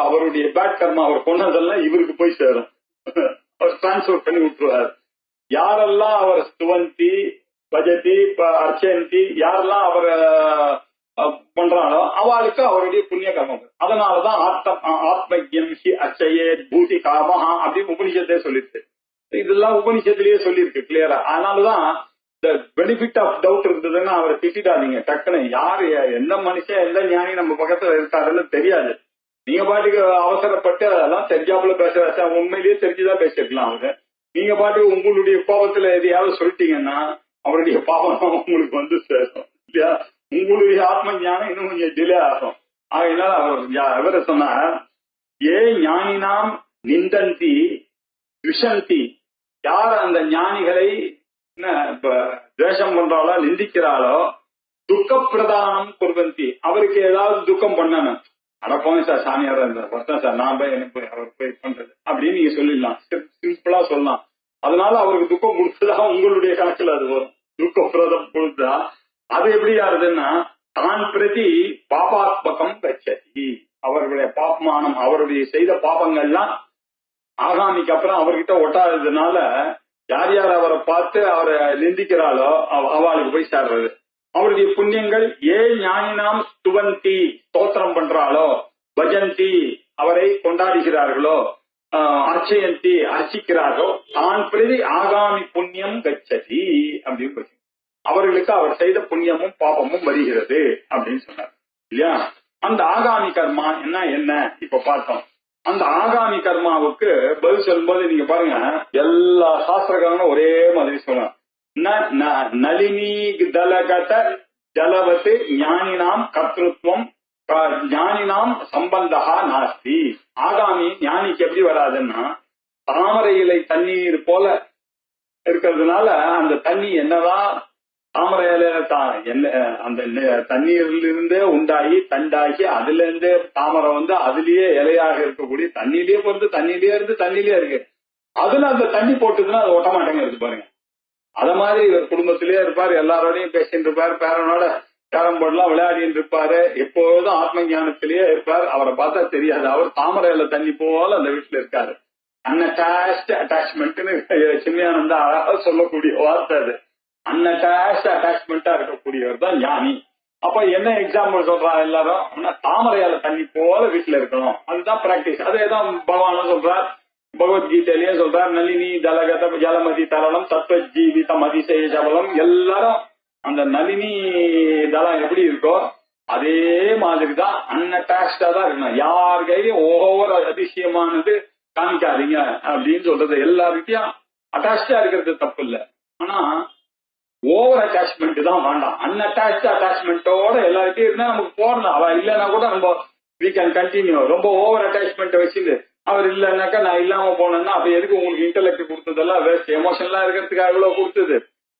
அவருடைய பேட் கர்மா அவர் கொண்டதெல்லாம் இவருக்கு போய் சேரும், அவர் டிரான்ஸ்பர் பண்ணி விட்டுருவார். யாரெல்லாம் அவர் ஸ்துவந்தி பஜதி அர்ச்சந்தி, யாரெல்லாம் அவரை பண்றாளோ அவளுக்கு அவருடைய புண்ணிய கர்மம். அதனாலதான் ஆத்மஜம் ஹி அச்சயே பூதி காமஹா அப்படின்னு உபனிஷத்தே சொல்லிருக்கு. இதெல்லாம் உபனிஷத்திலேயே சொல்லியிருக்கு கிளியரா. அதனாலதான் இந்த பெனிஃபிட் ஆஃப் டவுட் இருந்ததுன்னா அவரை திட்டாதீங்க டக்குன்னு. யாரு எந்த மனுஷன் எந்த ஞானி நம்ம பக்கத்துல இருக்காருன்னு தெரியாது, நீங்க பாட்டுக்கு அவசரப்பட்டு அதெல்லாம் தெரிஞ்சாப்புல பேசுற, உண்மையிலேயே தெரிஞ்சுதான் பேசிருக்கலாம் அவங்க. நீங்க பாட்டுக்கு உங்களுடைய கோபத்துல எதையாவது சொல்லிட்டீங்கன்னா அவருடைய பாவம் உங்களுக்கு வந்து சேரும் இல்லையா. உங்களுடைய ஆத்ம ஞானம் இன்னும் கொஞ்சம் டிலே ஆகும். அதனால அவர் சொன்னார், ஏ ஞானினாம் நிந்தந்தி விஷந்தி, யார் அந்த ஞானிகளை இப்ப துவேஷம் பண்றாளோ நிந்திக்கிறாளோ, துக்க பிரதானம் குர்வந்தி, அவருக்கு ஏதாவது துக்கம் பண்ணணும், அடப்போங்க சார் சாமியாரா இருந்தார் பார்த்தா சார் நான் போய் எனக்கு அவர் போய் பண்றது அப்படின்னு நீங்க சொல்லிடலாம், சிம்பிளா சொல்லலாம். அதனால அவருக்கு துக்கம் கொடுத்ததா உங்களுடைய கணக்குல அது வரும். துக்க பிரதம் கொடுத்தா அது எப்படி ஆறுதுன்னா, தான் பிரதி பாபாத்மகம் கச்சதி, அவர்களுடைய பாப்மானம் அவருடைய செய்த பாபங்கள்லாம் ஆகாமிக்கு அப்புறம் அவர்கிட்ட ஒட்டாததுனால யார் யார் அவரை பார்த்து அவரை நிந்திக்கிறாளோ அவளுக்கு போய் சேர்றது. அவருடைய புண்ணியங்கள் ஏ ஞானினாம் ஸ்துவந்தி ஸ்தோத்திரம் பண்றாளோ, பஜந்தி அவரை கொண்டாடுகிறார்களோ, அர்ச்சயந்தி அர்ச்சிக்கிறார்களோ, தான் பிரதி ஆகாமி புண்ணியம் கச்சதி அப்படின்னு அவர்களுக்கு அவர் செய்த புண்ணியமும் பாபமும் வருகிறது அப்படின்னு சொன்னார் இல்லையா. அந்த ஆகாமி கர்மா என்ன இப்ப பார்த்தோம். அந்த ஆகாமி கர்மாவுக்கு பதில் சொல்லும்போது நீங்க பாருங்க, எல்லா சாஸ்திரக்காரனும் ஒரே மாதிரி சொல்லுவாங்க. நளினி தலகத ஜலவத்து ஞானினாம் கர்த்திருவம் ஞானினாம் சம்பந்தகா நாஸ்தி. ஆகாமி ஞானிக்கு எப்படி வராதுன்னா, தாமரை இலை தண்ணீர் போல இருக்கிறதுனால அந்த தண்ணி என்னதான் தாமரை இலை அந்த தண்ணீரிலிருந்தே உண்டாகி தண்டாகி அதுல இருந்தே தாமரை வந்து அதுலயே இலையாக இருக்கக்கூடிய தண்ணியிலேயே பொறுத்து தண்ணியிலேயே இருந்து தண்ணியிலேயே இருக்கு, அதுல அந்த தண்ணி போட்டுதுன்னா அது ஒட்ட மாட்டேங்க இருக்கு பாருங்க. அத மாதிரி இவர் குடும்பத்திலேயே இருப்பார், எல்லாரோடையும் பேசிட்டு இருப்பார், பேரனோட கேரம் போர்டுலாம் விளையாடிட்டு இருப்பாரு, எப்போதும் ஆத்ம ஞானத்திலேயே இருப்பார். அவரை பார்த்தா தெரியாது, அவர் தாமரையில தண்ணி போல அந்த வீட்டுல இருக்காரு. அன்அட்டாச்ட் அட்டாச்மெண்ட்னு சின்மயானந்தா அழகா சொல்லக்கூடிய வார்த்தை அது. அன்அட்டாச்ட் அட்டாச்மெண்டா இருக்கக்கூடியவர் தான் ஞானி. அப்ப என்ன எக்ஸாம்பிள் சொல்றா எல்லாரும், தாமரையால தண்ணி போல வீட்டுல இருக்கணும், அதுதான் பிராக்டிஸ். அதேதான் பகவான் சொல்றார், பகவத்கீதையிலேயே சொல்றார், நளினி தலகத ஜலமதி தரளம் தத்துவ ஜீவிதம் அதிசேஷபலம். எல்லாரும் அந்த நளினி தலம் எப்படி இருக்கோ அதே மாதிரிதான் அன்அட்டாச்சா தான் இருக்கணும். யார் கையிலும் ஒவ்வொரு அதிசயமானது காமிக்காதீங்க அப்படின்னு சொல்றது. எல்லாருக்கிட்டையும் அட்டாச்சா இருக்கிறது தப்பு இல்லை, ஆனா ஓவர் அட்டாச்மெண்ட் தான் வேண்டாம். அன்அட்டாச்ட் அட்டாச்மெண்டோட எல்லாருக்கிட்டையும் இருந்தா நமக்கு போடலாம். அவ இல்லைன்னா கூட நம்ம we can continue. ரொம்ப ஓவர் அட்டாச்மெண்ட் வச்சுட்டு அவர் இல்லைன்னாக்கா நான் இல்லாம போனேன்னா அப்ப எதுக்கு உங்களுக்கு இன்டெலெக்ட் கொடுத்ததெல்லாம் வேஸ்ட். எமோஷன்லாம் இருக்கிறதுக்காக எவ்வளவு கொடுத்தது,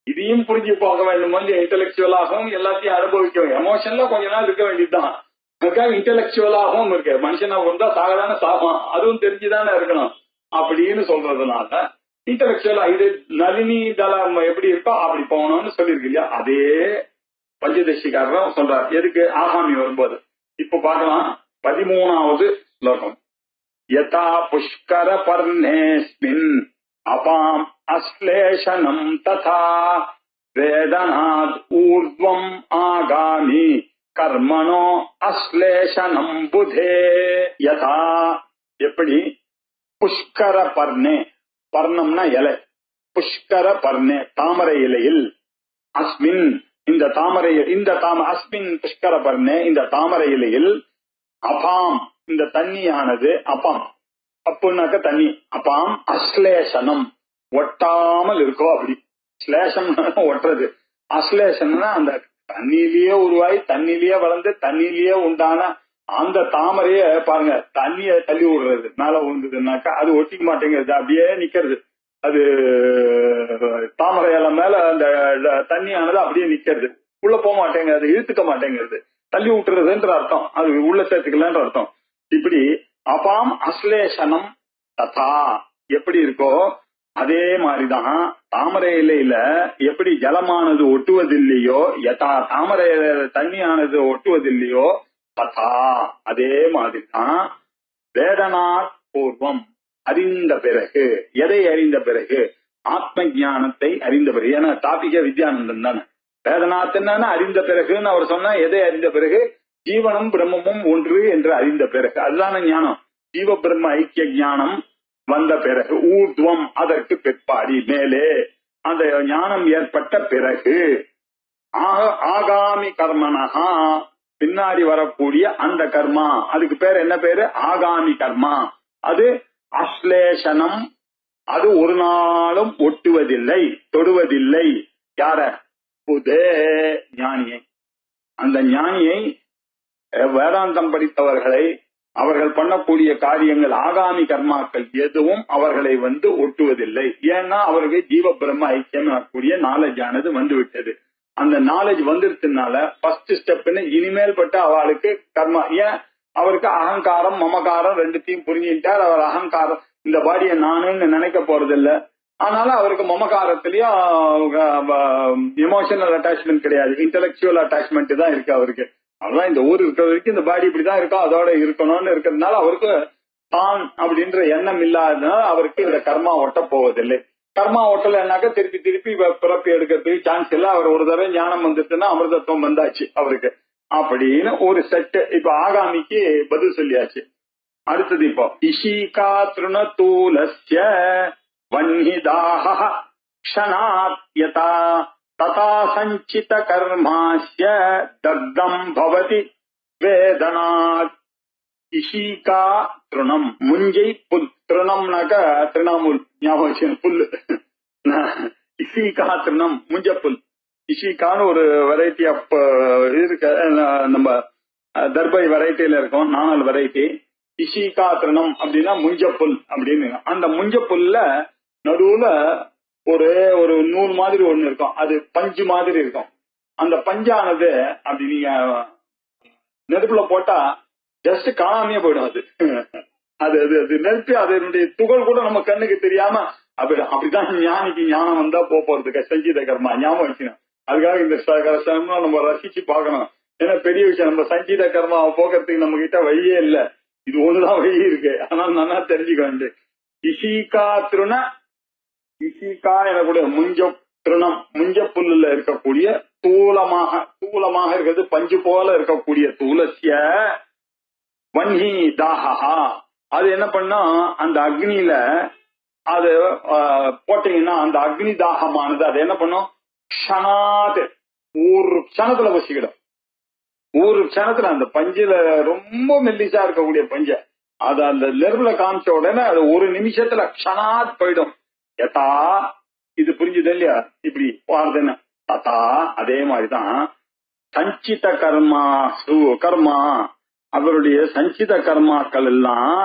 இதையும் புரிஞ்சு போக வேண்டும். வந்து இன்டெலெக்சுவலாகவும் எல்லாத்தையும் அனுபவிக்கும். எமோஷன்ல கொஞ்ச நாள் இருக்க வேண்டியதுதான், அதுக்காக இன்டெலெக்சுவலாகவும் இருக்கு. மனுஷனா வந்தா சாகதானே சாகும், அதுவும் தெரிஞ்சுதானே இருக்கணும் அப்படின்னு சொல்றதுனால இன்டெலெக்சுவலா இது நளினி தலம் எப்படி இருக்கோ அப்படி போகணும்னு சொல்லியிருக்கு இல்லையா. அதே பஞ்சதசிக்காரரும் சொல்றார். எதுக்கு ஆகாமி வரும்போது இப்ப பார்க்கலாம். 13வது ஸ்லோகம். யதா புஷ்கர பர்ணேஸ்மின் அபாம் அஸ்லேஷனம் ததா வேதனாத் ஊர்வம் ஆகாமி கர்மணோ அஸ்லேஷனம் புதே. யதா எப்படி, புஷ்கர பர்ணே, பர்ணம்னா இலை, புஷ்கர பர்ணே தாமரை இலையில், அஸ்மின் இந்த தாமரை, அஸ்மின் புஷ்கர பர்ணே இந்த தாமரை இலையில், அபாம் இந்த தண்ணியானது, அபாம் அப்புனாக்க தண்ணி, அபாம் அஸ்லேஷனம் ஒட்டாமல் இருக்கோ அப்படி. ஸ்லேஷம் ஒட்டுறது, அஸ்லேஷன்னா அந்த தண்ணியிலேயே உருவாகி தண்ணியிலேயே வளர்ந்து தண்ணியிலேயே உண்டான அந்த தாமரைய பாருங்க, தண்ணிய தள்ளி விடுறது மேல விழுந்ததுனாக்கா அது ஒட்டிக்க மாட்டேங்கிறது, அப்படியே நிக்கிறது. அது தாமரை இலை மேல அந்த தண்ணியானது அப்படியே நிக்கிறது, உள்ள போக மாட்டேங்கிறது, இழுத்துக்க மாட்டேங்கிறது, தள்ளி விட்டுறதுன்ற அர்த்தம், அது உள்ள சேர்த்துக்கலன்ற அர்த்தம். இப்படி அபாம் அஸ்லேஷனம் ததா எப்படி இருக்கோ அதே மாதிரிதான் தாமரை இலையில எப்படி ஜலமானது ஒட்டுவதில்லையோ, யதா தாமரை தண்ணியானது ஒட்டுவதில்லையோ ததா அதே மாதிரிதான் வேதனாத் பூர்வம் அறிந்த பிறகு. எதை அறிந்த பிறகு? ஆத்ம ஞானத்தை அறிந்த பிறகு. ஏன்னா டாபிக்கே வித்யானந்தம் தானே. வேதனாத் என்னன்னா அறிந்த பிறகுன்னு அவர் சொன்னா, எதை அறிந்த பிறகு? ஜீவனும் பிரம்மமும் ஒன்று என்று அறிந்த பிறகு, அதுதான ஞானம். ஜீவ பிரம்ம ஐக்கிய ஞானம் வந்த பிறகு, ஊர்துவம் அதற்கு பிற்பாடி மேலே அந்த ஞானம் ஏற்பட்ட பிறகு, ஆகாமி கர்மனஹா பின்னாடி வரக்கூடிய அந்த கர்மா, அதுக்கு பேர் என்ன பேரு? ஆகாமி கர்மா. அது அஸ்லேஷனம், அது ஒரு நாளும் ஒட்டுவதில்லை, தொடுவதில்லை. யார? புதே ஞானியை. அந்த ஞானியை, வேதாந்தம் படித்தவர்களை, அவர்கள் பண்ணக்கூடிய காரியங்கள் ஆகாமி கர்மாக்கள் எதுவும் அவர்களை ஒட்டுவதில்லை. ஏன்னா அவருக்கு ஜீவ பிரம்ம ஐக்கியம் கூடிய நாலேஜ் ஆனது வந்து விட்டது. அந்த நாலேஜ் வந்துருச்சுனால ஃபர்ஸ்ட் ஸ்டெப்னு இனிமேல் பட்ட அவளுக்கு கர்மா. ஏன்? அவருக்கு அகங்காரம் மமகாரம் ரெண்டுத்தையும் புரிஞ்சுட்டார். அவர் அகங்காரம் இந்த பாடியை நானுன்னு நினைக்க போறது இல்லை. ஆனால அவருக்கு மமகாரத்திலயும் எமோஷனல் அட்டாச்மெண்ட் கிடையாது, இன்டெலெக்சுவல் அட்டாச்மெண்ட் தான் இருக்கு அவருக்கு. அதான் இந்த ஊர் இருக்கிற வரைக்கும் இந்த பாடி இப்படிதான் இருக்கும், அதோட இருக்கணும்னு இருக்கிறதுனால அவருக்கு தான் அப்படின்ற எண்ணம் இல்லாததுனால அவருக்கு இந்த கர்மா ஒட்ட போவதில்லை. கர்மா ஒட்டலைன்னாக்க திருப்பி திருப்பி பிறப்பி எடுக்கிறதுக்கு சான்ஸ் இல்லை. அவர் ஒரு தடவை ஞானம் வந்துட்டுன்னா அமிர்தத்துவம் வந்தாச்சு அவருக்கு அப்படின்னு ஒரு செட்டு. இப்ப ஆகாமிக்கு பதில் சொல்லியாச்சு. அடுத்தது இப்போ இஷிகா திருணதூலஸ்ய வன்ஹிதாக க்ஷணாத் யதா ததா சஞ்சித கர்மாஸ்ய தக்தம் பவதி வேதனாத். இஷிகா திருணம் முஞ்சை புல். திருணம்னாக்க திருணாமுல் ஞாபகம், புல்லு. இஷிகா திருணம் முஞ்ச புல். இஷிகான்னு ஒரு வெரைட்டி ஆஃப் இருக்கு, நம்ம தர்பை வெரைட்டியில இருக்கும், நாணல் வெரைட்டி. இஷிகா திருணம் அப்படின்னா முஞ்சப்புல் அப்படின்னு. அந்த முஞ்சப்புல்ல நடுவுல ஒரு நூல் மாதிரி ஒண்ணு இருக்கும், அது பஞ்சு மாதிரி இருக்கும். அந்த பஞ்சானது அப்படி நீங்க நெருப்புல போட்டா ஜஸ்ட் காணாமையே போயிடும். அது அது அது நெருப்பி அதனுடைய துகள் கூட நம்ம கண்ணுக்கு தெரியாம அப்படிதான் ஞானிக்கு ஞானம் வந்தா போறதுக்கு சஞ்சீத கர்மா ஞாபகம் வச்சுக்கணும். அதுக்காக இந்த நம்ம ரசிச்சு பார்க்கணும். ஏன்னா பெரிய விஷயம், நம்ம சஞ்சீத கர்மாவை போக்குறதுக்கு நம்ம கிட்ட வழியே இல்ல, இது ஒண்ணுதான் வழி இருக்கு. ஆனா நல்லா தெரிஞ்சுக்க வேண்டிய இசிகா திருண, இசிகா எனக்கூடிய முஞ்ச திருணம், முஞ்ச புல்லுல இருக்கக்கூடிய தூலமாக இருக்கிறது பஞ்சு போல இருக்கக்கூடிய தூலசிய வன்னி தாகா, அது என்ன பண்ணா அந்த அக்னியில அது போட்டீங்கன்னா அந்த அக்னி தாகமானது அது என்ன பண்ணும், க்ஷணாத் ஒரு க்ஷணத்துல வசிக்கிடும். ஒரு க்ஷணத்துல அந்த பஞ்சுல ரொம்ப மெல்லிசா இருக்கக்கூடிய பஞ்ச அது அந்த நெருப்புல காமிச்ச உடனே அது ஒரு நிமிஷத்துல க்ஷணாத் போயிடும். யதா, இது புரிஞ்சுது இல்லையா? இப்படி பாருதுன்னு ததா, அதே மாதிரிதான் சஞ்சித கர்மா அவருடைய சஞ்சித கர்மாக்கள் எல்லாம்,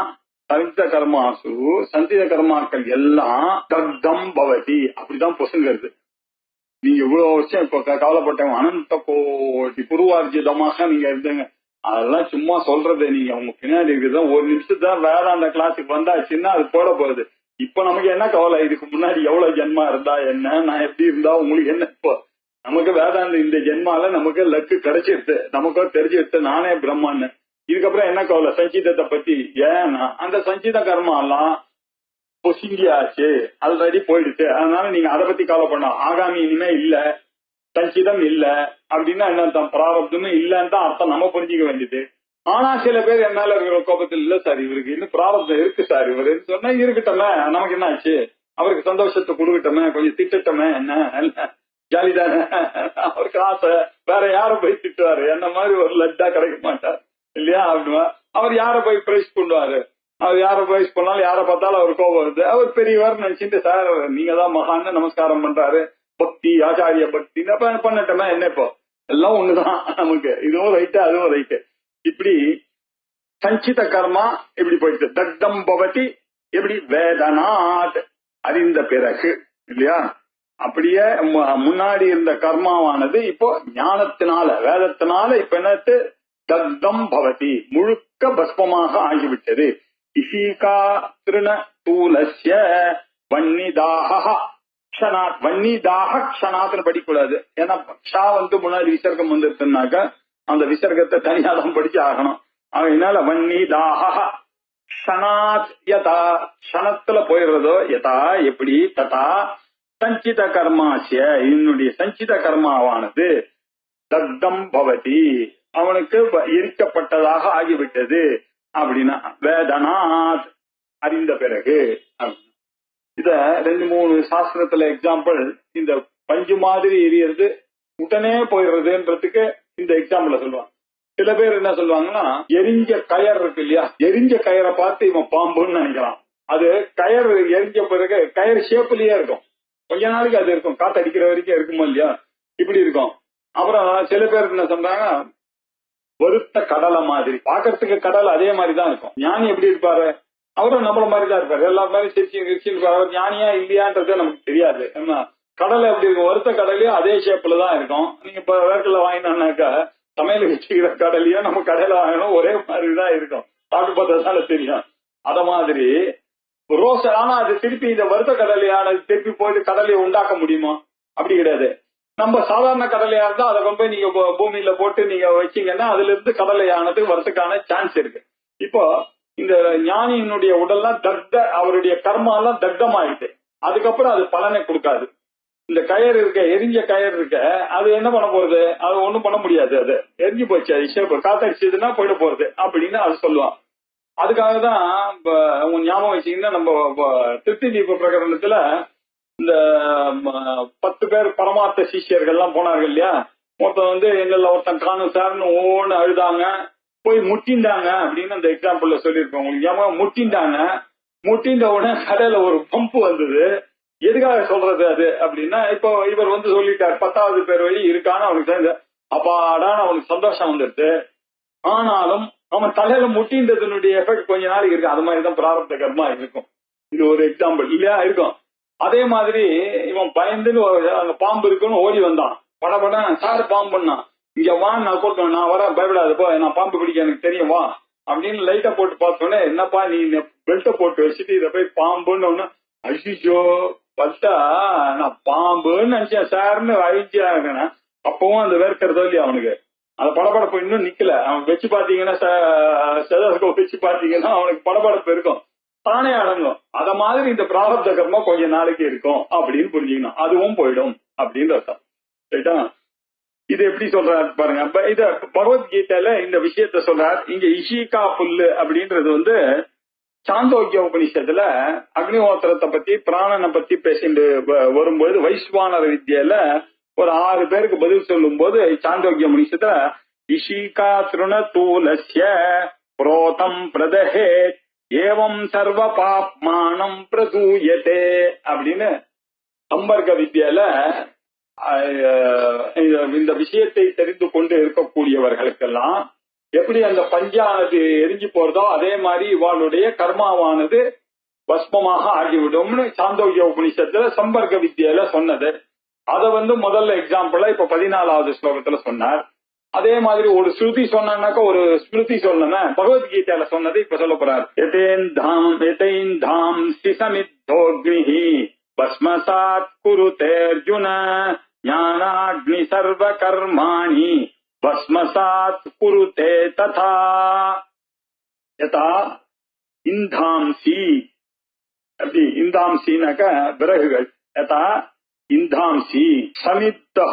சஞ்சித கர்மாக்கள் எல்லாம் தக்தம் பவதி, அப்படிதான் பொசுங்கிறது. நீங்க இவ்வளவு வருஷம் இப்ப கவலைப்பட்டவங்க அனந்த கோடி பூர்வார்ஜிதமாக நீங்க இருந்தீங்க, அதெல்லாம் சும்மா சொல்றது. நீங்க உங்க பின்னாடி இருக்குதான் ஒரு நிமிஷத்தான் வேதாந்த கிளாஸுக்கு வந்தாச்சுன்னா அது போட போகுது. இப்ப நமக்கு என்ன கவலை, இதுக்கு முன்னாடி எவ்வளவு ஜென்மா இருந்தா என்ன, நான் எப்படி இருந்தா உங்களுக்கு என்ன? இப்போ நமக்கு வேதாந்த இந்த ஜென்மால நமக்கு லக்கு கிடைச்சிருது, நமக்கோ தெரிஞ்சிருது நானே பிரம்மான்னு. இதுக்கப்புறம் என்ன கவலை சஞ்சிதத்தை பத்தி? ஏன்னா அந்த சஞ்சித கர்மா எல்லாம் பொசிங்கியாச்சு, ஆல்ரெடி போயிடுச்சு. அதனால நீங்க அதை பத்தி கவலை பண்ண ஆகாமி இனிமே இல்ல, சஞ்சிதம் இல்ல அப்படின்னா என்ன அர்த்தம்? பிராரப்தமும் இல்லன்னு தான் அர்த்தம், நம்ம புரிஞ்சுக்க வேண்டியது. ஆனா சில பேர் என் மேல இருக்கிற கோபத்தில் இல்ல சார், இவருக்கு இன்னும் பிராரப்தம் இருக்கு சார், இவரு சொன்னா இருக்கட்டமே, நமக்கு என்ன ஆச்சு, அவருக்கு சந்தோஷத்தை கொடுக்கட்டமே, கொஞ்சம் திட்டட்டமே, என்ன ஜாலிதானே, அவருக்கு ஆசை. வேற யார போய் திட்டுவாரு? என்ன மாதிரி ஒரு லட்டா கிடைக்க மாட்டார் இல்லையா? அப்படின்னா அவர் யார போய் பிரைஸ் பண்ணுவாரு? அவர் யார பிரைஸ் பண்ணாலும் யார பார்த்தாலும் அவர் கோபம் வருது. அவர் பெரியவர் நினைச்சிட்டு சார் நீங்க தான் மகான்னு நமஸ்காரம் பண்றாரு, பக்தி ஆச்சாரிய பக்தி பண்ணட்டமே, என்ன இப்போ எல்லாம் ஒண்ணுதான் நமக்கு, இதுவும் ரைட்டு அதுவும் ரைட்டு. இப்படி சஞ்சித கர்மா எப்படி போயிட்டு தக்தம் பவதி, எப்படி வேதனாத் அறிந்த பிறகு இல்லையா? அப்படியே முன்னாடி இருந்த கர்மாவானது இப்போ ஞானத்தினால வேதத்தினால இப்ப என்னத்து தக்தம் பவதி, முழுக்க பஸ்பமாக ஆகிவிட்டது. இசிகா திருண தூலஸ்ய வன்னிதாக க்ஷணாத், வன்னிதாக க்ஷணாத்னு படிக்கூடாது. ஏன்னா க்ஷா முன்னாடி விசர்க்கம் வந்துருக்குனாக்க அந்த விசர்க்கத்தை தனியா தான் படிச்சு ஆகணும். அதனால வன்னிதாக க்ஷணாத் யதா, க்ஷணத்துல போயிடுறதோ யதா எப்படி, ததா சஞ்சித கர்மாசிய என்னுடைய சஞ்சித கர்மாவானது தக்தம் பவதி அவனுக்கு எரிக்கப்பட்டதாக ஆகிவிட்டது. அப்படின்னா வேதனாத் அறிந்த பிறகு. இத 2-3 சாஸ்திரத்துல எக்ஸாம்பிள், இந்த பஞ்சு மாதிரி எரியறது உடனே போயிடுறதுன்றதுக்கு இந்த எக்ஸாம்பிள் சொல்லுவாங்க. சில பேர் என்ன சொல்லுவாங்கன்னா, எரிஞ்ச கயர் இருக்கு இல்லையா, எரிஞ்ச கயரை பார்த்து இவன் பாம்புன்னு நினைக்கிறான். அது கயர் எரிஞ்ச பிறகு கயர் ஷேப்லயே இருக்கும், கொஞ்ச நாளைக்கு அது இருக்கும், காத்து அடிக்கிற வரைக்கும் இருக்குமோ இல்லையா, இப்படி இருக்கும். அப்புறம் சில பேர் என்ன சொல்றாங்க, வருத்த கடலை மாதிரி, பாக்கிறதுக்கு கடல் அதே மாதிரிதான் இருக்கும். ஞானி எப்படி இருப்பாரு, அவரும் நம்மள மாதிரிதான் இருப்பாரு, எல்லா மாதிரி சிரிச்சு இருப்பாரு. அவர் ஞானியா இல்லையான்றதே நமக்கு தெரியாது. என்ன கடலை எப்படி இருக்கும், வருத்த கடலையும் அதே ஷேப்ல தான் இருக்கும். நீங்க இப்ப வேர்க்கல வாங்கினாக்கா சமையல் வச்சுக்கிற கடலையும் நம்ம கடையில வாங்கணும் ஒரே மாதிரிதான் இருக்கும், சாப்பிட்டு பார்த்ததால தெரியும். அத மாதிரி ரோஸ், ஆனா அது திருப்பி இந்த வருத்த கடலையானது திருப்பி போயிட்டு கடலையை உண்டாக்க முடியுமா? அப்படி கிடையாது. நம்ம சாதாரண கடலையா இருந்தா அதை கொண்டு போய் நீங்க பூமியில போட்டு நீங்க வச்சீங்கன்னா அதுல இருந்து கடலையானது வரதுக்கான சான்ஸ் இருக்கு. இப்போ இந்த ஞானியினுடைய உடல்லாம் அவருடைய கர்மா எல்லாம் தக்தம் ஆயிட்டு, அதுக்கப்புறம் அது பலனை கொடுக்காது. இந்த கயர் இருக்க, எரிஞ்ச கயர் இருக்க, அது என்ன பண்ண போறது? அது ஒண்ணும் பண்ண முடியாது, அது எரிஞ்சு போச்சு, அது காத்தடிச்சதுன்னா போயிட போறது அப்படின்னு அது சொல்லுவான். அதுக்காக தான் உங்க ஞாபகம் வச்சீங்கன்னா நம்ம திருப்தி தீப பிரகரணத்துல இந்த 10 பேர் பரமார்த்த சிஷியர்கள் எல்லாம் போனார்கள் இல்லையா, ஒருத்தன் எங்கள ஒருத்தன் காணும் சார்னு ஒவ்வொன்னு அழுதாங்க, போய் முட்டிண்டாங்க அப்படின்னு அந்த எக்ஸாம்பிள்ல சொல்லியிருப்போம் உங்களுக்கு ஞாபகம். முட்டிண்ட உடனே கடையில ஒரு பம்பு வந்தது. எதுக்காக சொல்றது அது அப்படின்னா, இப்போ இவர் சொல்லிட்டார் 10வது பேர் வழி இருக்கான்னு அவனுக்கு சேர்ந்து அப்பாடான்னு அவனுக்கு சந்தோஷம் வந்துடுது. ஆனாலும் அவன் தலையில முட்டின்றதுனுடைய எஃபெக்ட் கொஞ்ச நாளைக்கு இருக்கு. அது மாதிரிதான் பிராரப்த கர்மா இருக்கும். இது ஒரு எக்ஸாம்பிள் இல்லையா இருக்கும். அதே மாதிரி இவன் பயந்துன்னு அங்க பாம்பு இருக்குன்னு ஓடி வந்தான், படபட சார் பாம்புன்னா, இங்க வா நான் கூட்டணும், நான் வர பயப்படாது போ, நான் பாம்பு பிடிக்க எனக்கு தெரியும் வா அப்படின்னு லைட்டா போட்டு பார்த்தோன்னே, என்னப்பா நீ பெல்ட்டை போட்டு வச்சுட்டு இதை போய் பாம்புன்னு ஒண்ணு, ஐயோ பார்த்தா நான் பாம்புன்னு நினைச்சேன் சார்னு அழிச்சியா இருக்கேன். அப்பவும் அந்த வேர்க்கிறதோ இல்லையா அவனுக்கு, அந்த படபடப்பு இன்னும் நிக்கல. அவன் வச்சு பாத்தீங்கன்னா ஸ்டெதோஸ்கோப் வச்சு பாத்தீங்கன்னா அவனுக்கு படபடப்பு இருக்கும், தானே அடங்கும். அத மாதிரி இந்த பிராரப்த கர்மம் கொஞ்ச நாளைக்கு இருக்கும் அப்படின்னு புரிஞ்சுக்கணும். அதுவும் போயிடும் அப்படின்னு அர்த்தம். ரைட்டா? இது எப்படி சொல்றாரு பாருங்க. இத பகவத்கீதையில இந்த விஷயத்த சொல்றார். இங்க இஷிகா புல்லு அப்படின்றது சாந்தோக்கிய உபனிஷத்துல அக்னிஹோத்திரத்தை பத்தி பிராணனை பத்தி பேசிட்டு வரும்போது வைஸ்வானர வித்யில ஒரு 6 பேருக்கு பதில் சொல்லும் போது சாந்தோக்கிய உபனிஷத்துல இஷிகா திருண தூலஸ்ய புரோதம் பிரதஹே ஏவம் சர்வ பாப்மானம் பிரதூயதே அப்படின்னு சம்பர்க்க வித்யில இந்த விஷயத்தை தெரிந்து கொண்டு இருக்கக்கூடியவர்களுக்கெல்லாம் எப்படி அந்த பஞ்சானது எரிஞ்சு போறதோ அதே மாதிரி இவாளுடைய கர்மாவானது பஸ்மமாக ஆகிவிடும்னு சாந்தோக்கிய உபனிஷத்துல சம்பர்க்க வித்யில சொன்னது. அத முதல்ல எக்ஸாம்பிளா இப்ப 14வது ஸ்லோகத்துல சொன்னார். அதே மாதிரி ஒரு ஸ்ருதி சொன்னாக்க ஒரு ஸ்மிருதி சொன்ன பகவத்கீதையில சொன்னது இப்ப சொல்ல போறார். பஸ்மசாத் குருதே அர்ஜுன ஞானாக்னி சர்வ கர்மாணி பஸ்மசாத் குருதே ததா யதா இந்தாம்சி. அப்படி இந்தாம்சினாக்க விறகுகள். யதா இந்தாம்சி சமித்தா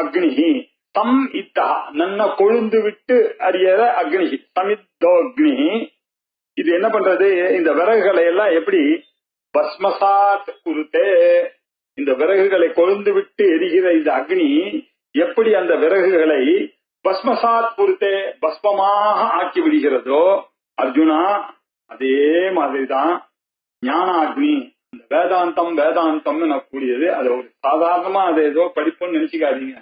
அக்னிஹி தம் இத்தா நன்ன கொழுந்து விட்டு அறியற அக்னிஹி சமித்தோக்னி. இது என்ன பண்றது? இந்த விறகுகளை எல்லாம் எப்படி பஸ்மசாத் குருதே, இந்த விறகுகளை கொழுந்து விட்டு எரிகிற இந்த அக்னி எப்படி அந்த விறகுகளை பஸ்மசாத் குருதே பஸ்மமாக ஆக்கி விடுகிறதோ அர்ஜுனா, அதே மாதிரிதான் ஞானாக்னி. இந்த வேதாந்தம் வேதாந்தம்னு நான் கூடியது அது ஒரு சாதாரணமா அது ஏதோ படிப்புன்னு நினைச்சுக்காதீங்க.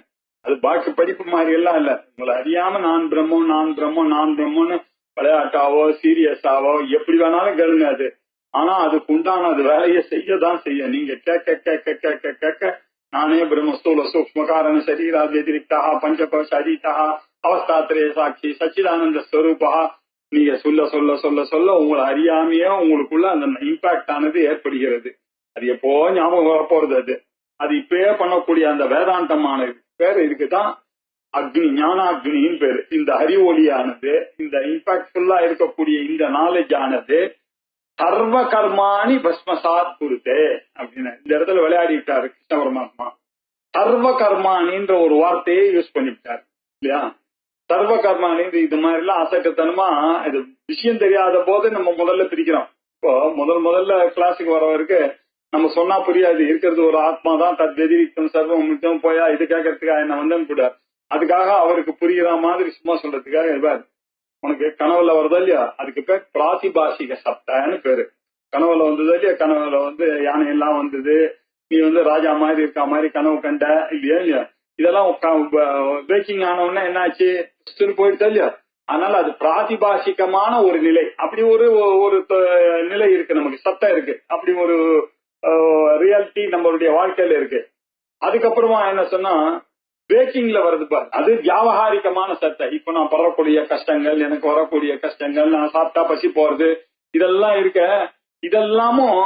அது பாக்கி படிப்பு மாதிரி எல்லாம் இல்ல. உங்களை அறியாம நான் பிரம்மம் நான் பிரம்மம் நான் பிரம்மன்னு விளையாட்டாவோ சீரியஸாவோ எப்படி வேணாலும் கேளுங்க அது. ஆனா அதுக்கு உண்டான அது வேலையை செய்யதான் செய்ய. நீங்க கேட்க கேட்க கேட்க கேட்க நானே பிரம்ம ஸ்தூல சூக்ஷ்ம காரண சரீரா வதிரிக்தா பஞ்சகோஷ அதீதா அவஸ்தாத்திரே சாட்சி சச்சிதானந்த ஸ்வரூபா நீங்க சொல்ல சொல்ல சொல்ல சொல்ல உங்களை அறியாமையே உங்களுக்குள்ள அந்த இம்பாக்ட் ஆனது ஏற்படுகிறது. அது எப்போ ஞாபகம் வரப்போறது. அது இப்பயே பண்ணக்கூடிய அந்த வேதாந்தமானது பேரு இதுக்குதான் அக்னி, ஞானாக்னின்னு பேரு. இந்த அறிவொலியானது, இந்த இம்பாக்ட்ஃபுல்லா இருக்கக்கூடிய இந்த நாலேஜ் ஆனது சர்வ கர்மாணி பஸ்மசாத் குருதே அப்படின்னு இந்த இடத்துல விளையாடிட்டாரு கிருஷ்ண பரமாத்மா. சர்வ கர்மானின்ற ஒரு வார்த்தையை யூஸ் பண்ணிவிட்டார் இல்லையா? சர்வ கர்மானின்ற இது மாதிரி எல்லாம் அசட்டத்தனமா இது விஷயம் தெரியாத போது நம்ம முதல்ல பிரிக்கிறோம். இப்போ முதல்ல கிளாஸுக்கு வரவருக்கு நம்ம சொன்னா புரியாது. இருக்கிறது ஒரு ஆத்மா தான், தத் வெதிரிக்தம் சர்வம் முக்கியம் போயா இது கேட்கறதுக்காக என்ன வந்தேன்னு கூட அதுக்காக அவருக்கு புரியுற மாதிரி சும்மா சொல்றதுக்காக இருப்பார். உனக்கு கனவுல வருதா இல்லையா, அதுக்கு பேர் பிராதிபாஷிக சப்தன்னு பேரு. கனவுல வந்ததா இல்லையா, கனவுல யானை எல்லாம் வந்தது, நீ ராஜா மாதிரி இருக்க மாதிரி கனவு கண்ட இல்லையா இல்லையா, இதெல்லாம் பேக்கிங் ஆனவுடனே என்னாச்சு போயிடுதா இல்லையா. அதனால அது பிராதிபாஷிகமான ஒரு நிலை. அப்படி ஒரு நிலை இருக்கு, நமக்கு சத்தம் இருக்கு, அப்படி ஒரு ரியாலிட்டி நம்மளுடைய வாழ்க்கையில இருக்கு. அதுக்கப்புறமா என்ன சொன்னா பேக்கிங்ல வருது பாரு, அது வியாபகாரிகமான சத்தை. இப்ப நான் படக்கூடிய கஷ்டங்கள், எனக்கு வரக்கூடிய கஷ்டங்கள், நான் சாப்பிட்டா பசி போறது, இதெல்லாம் இருக்க, இதெல்லாமும்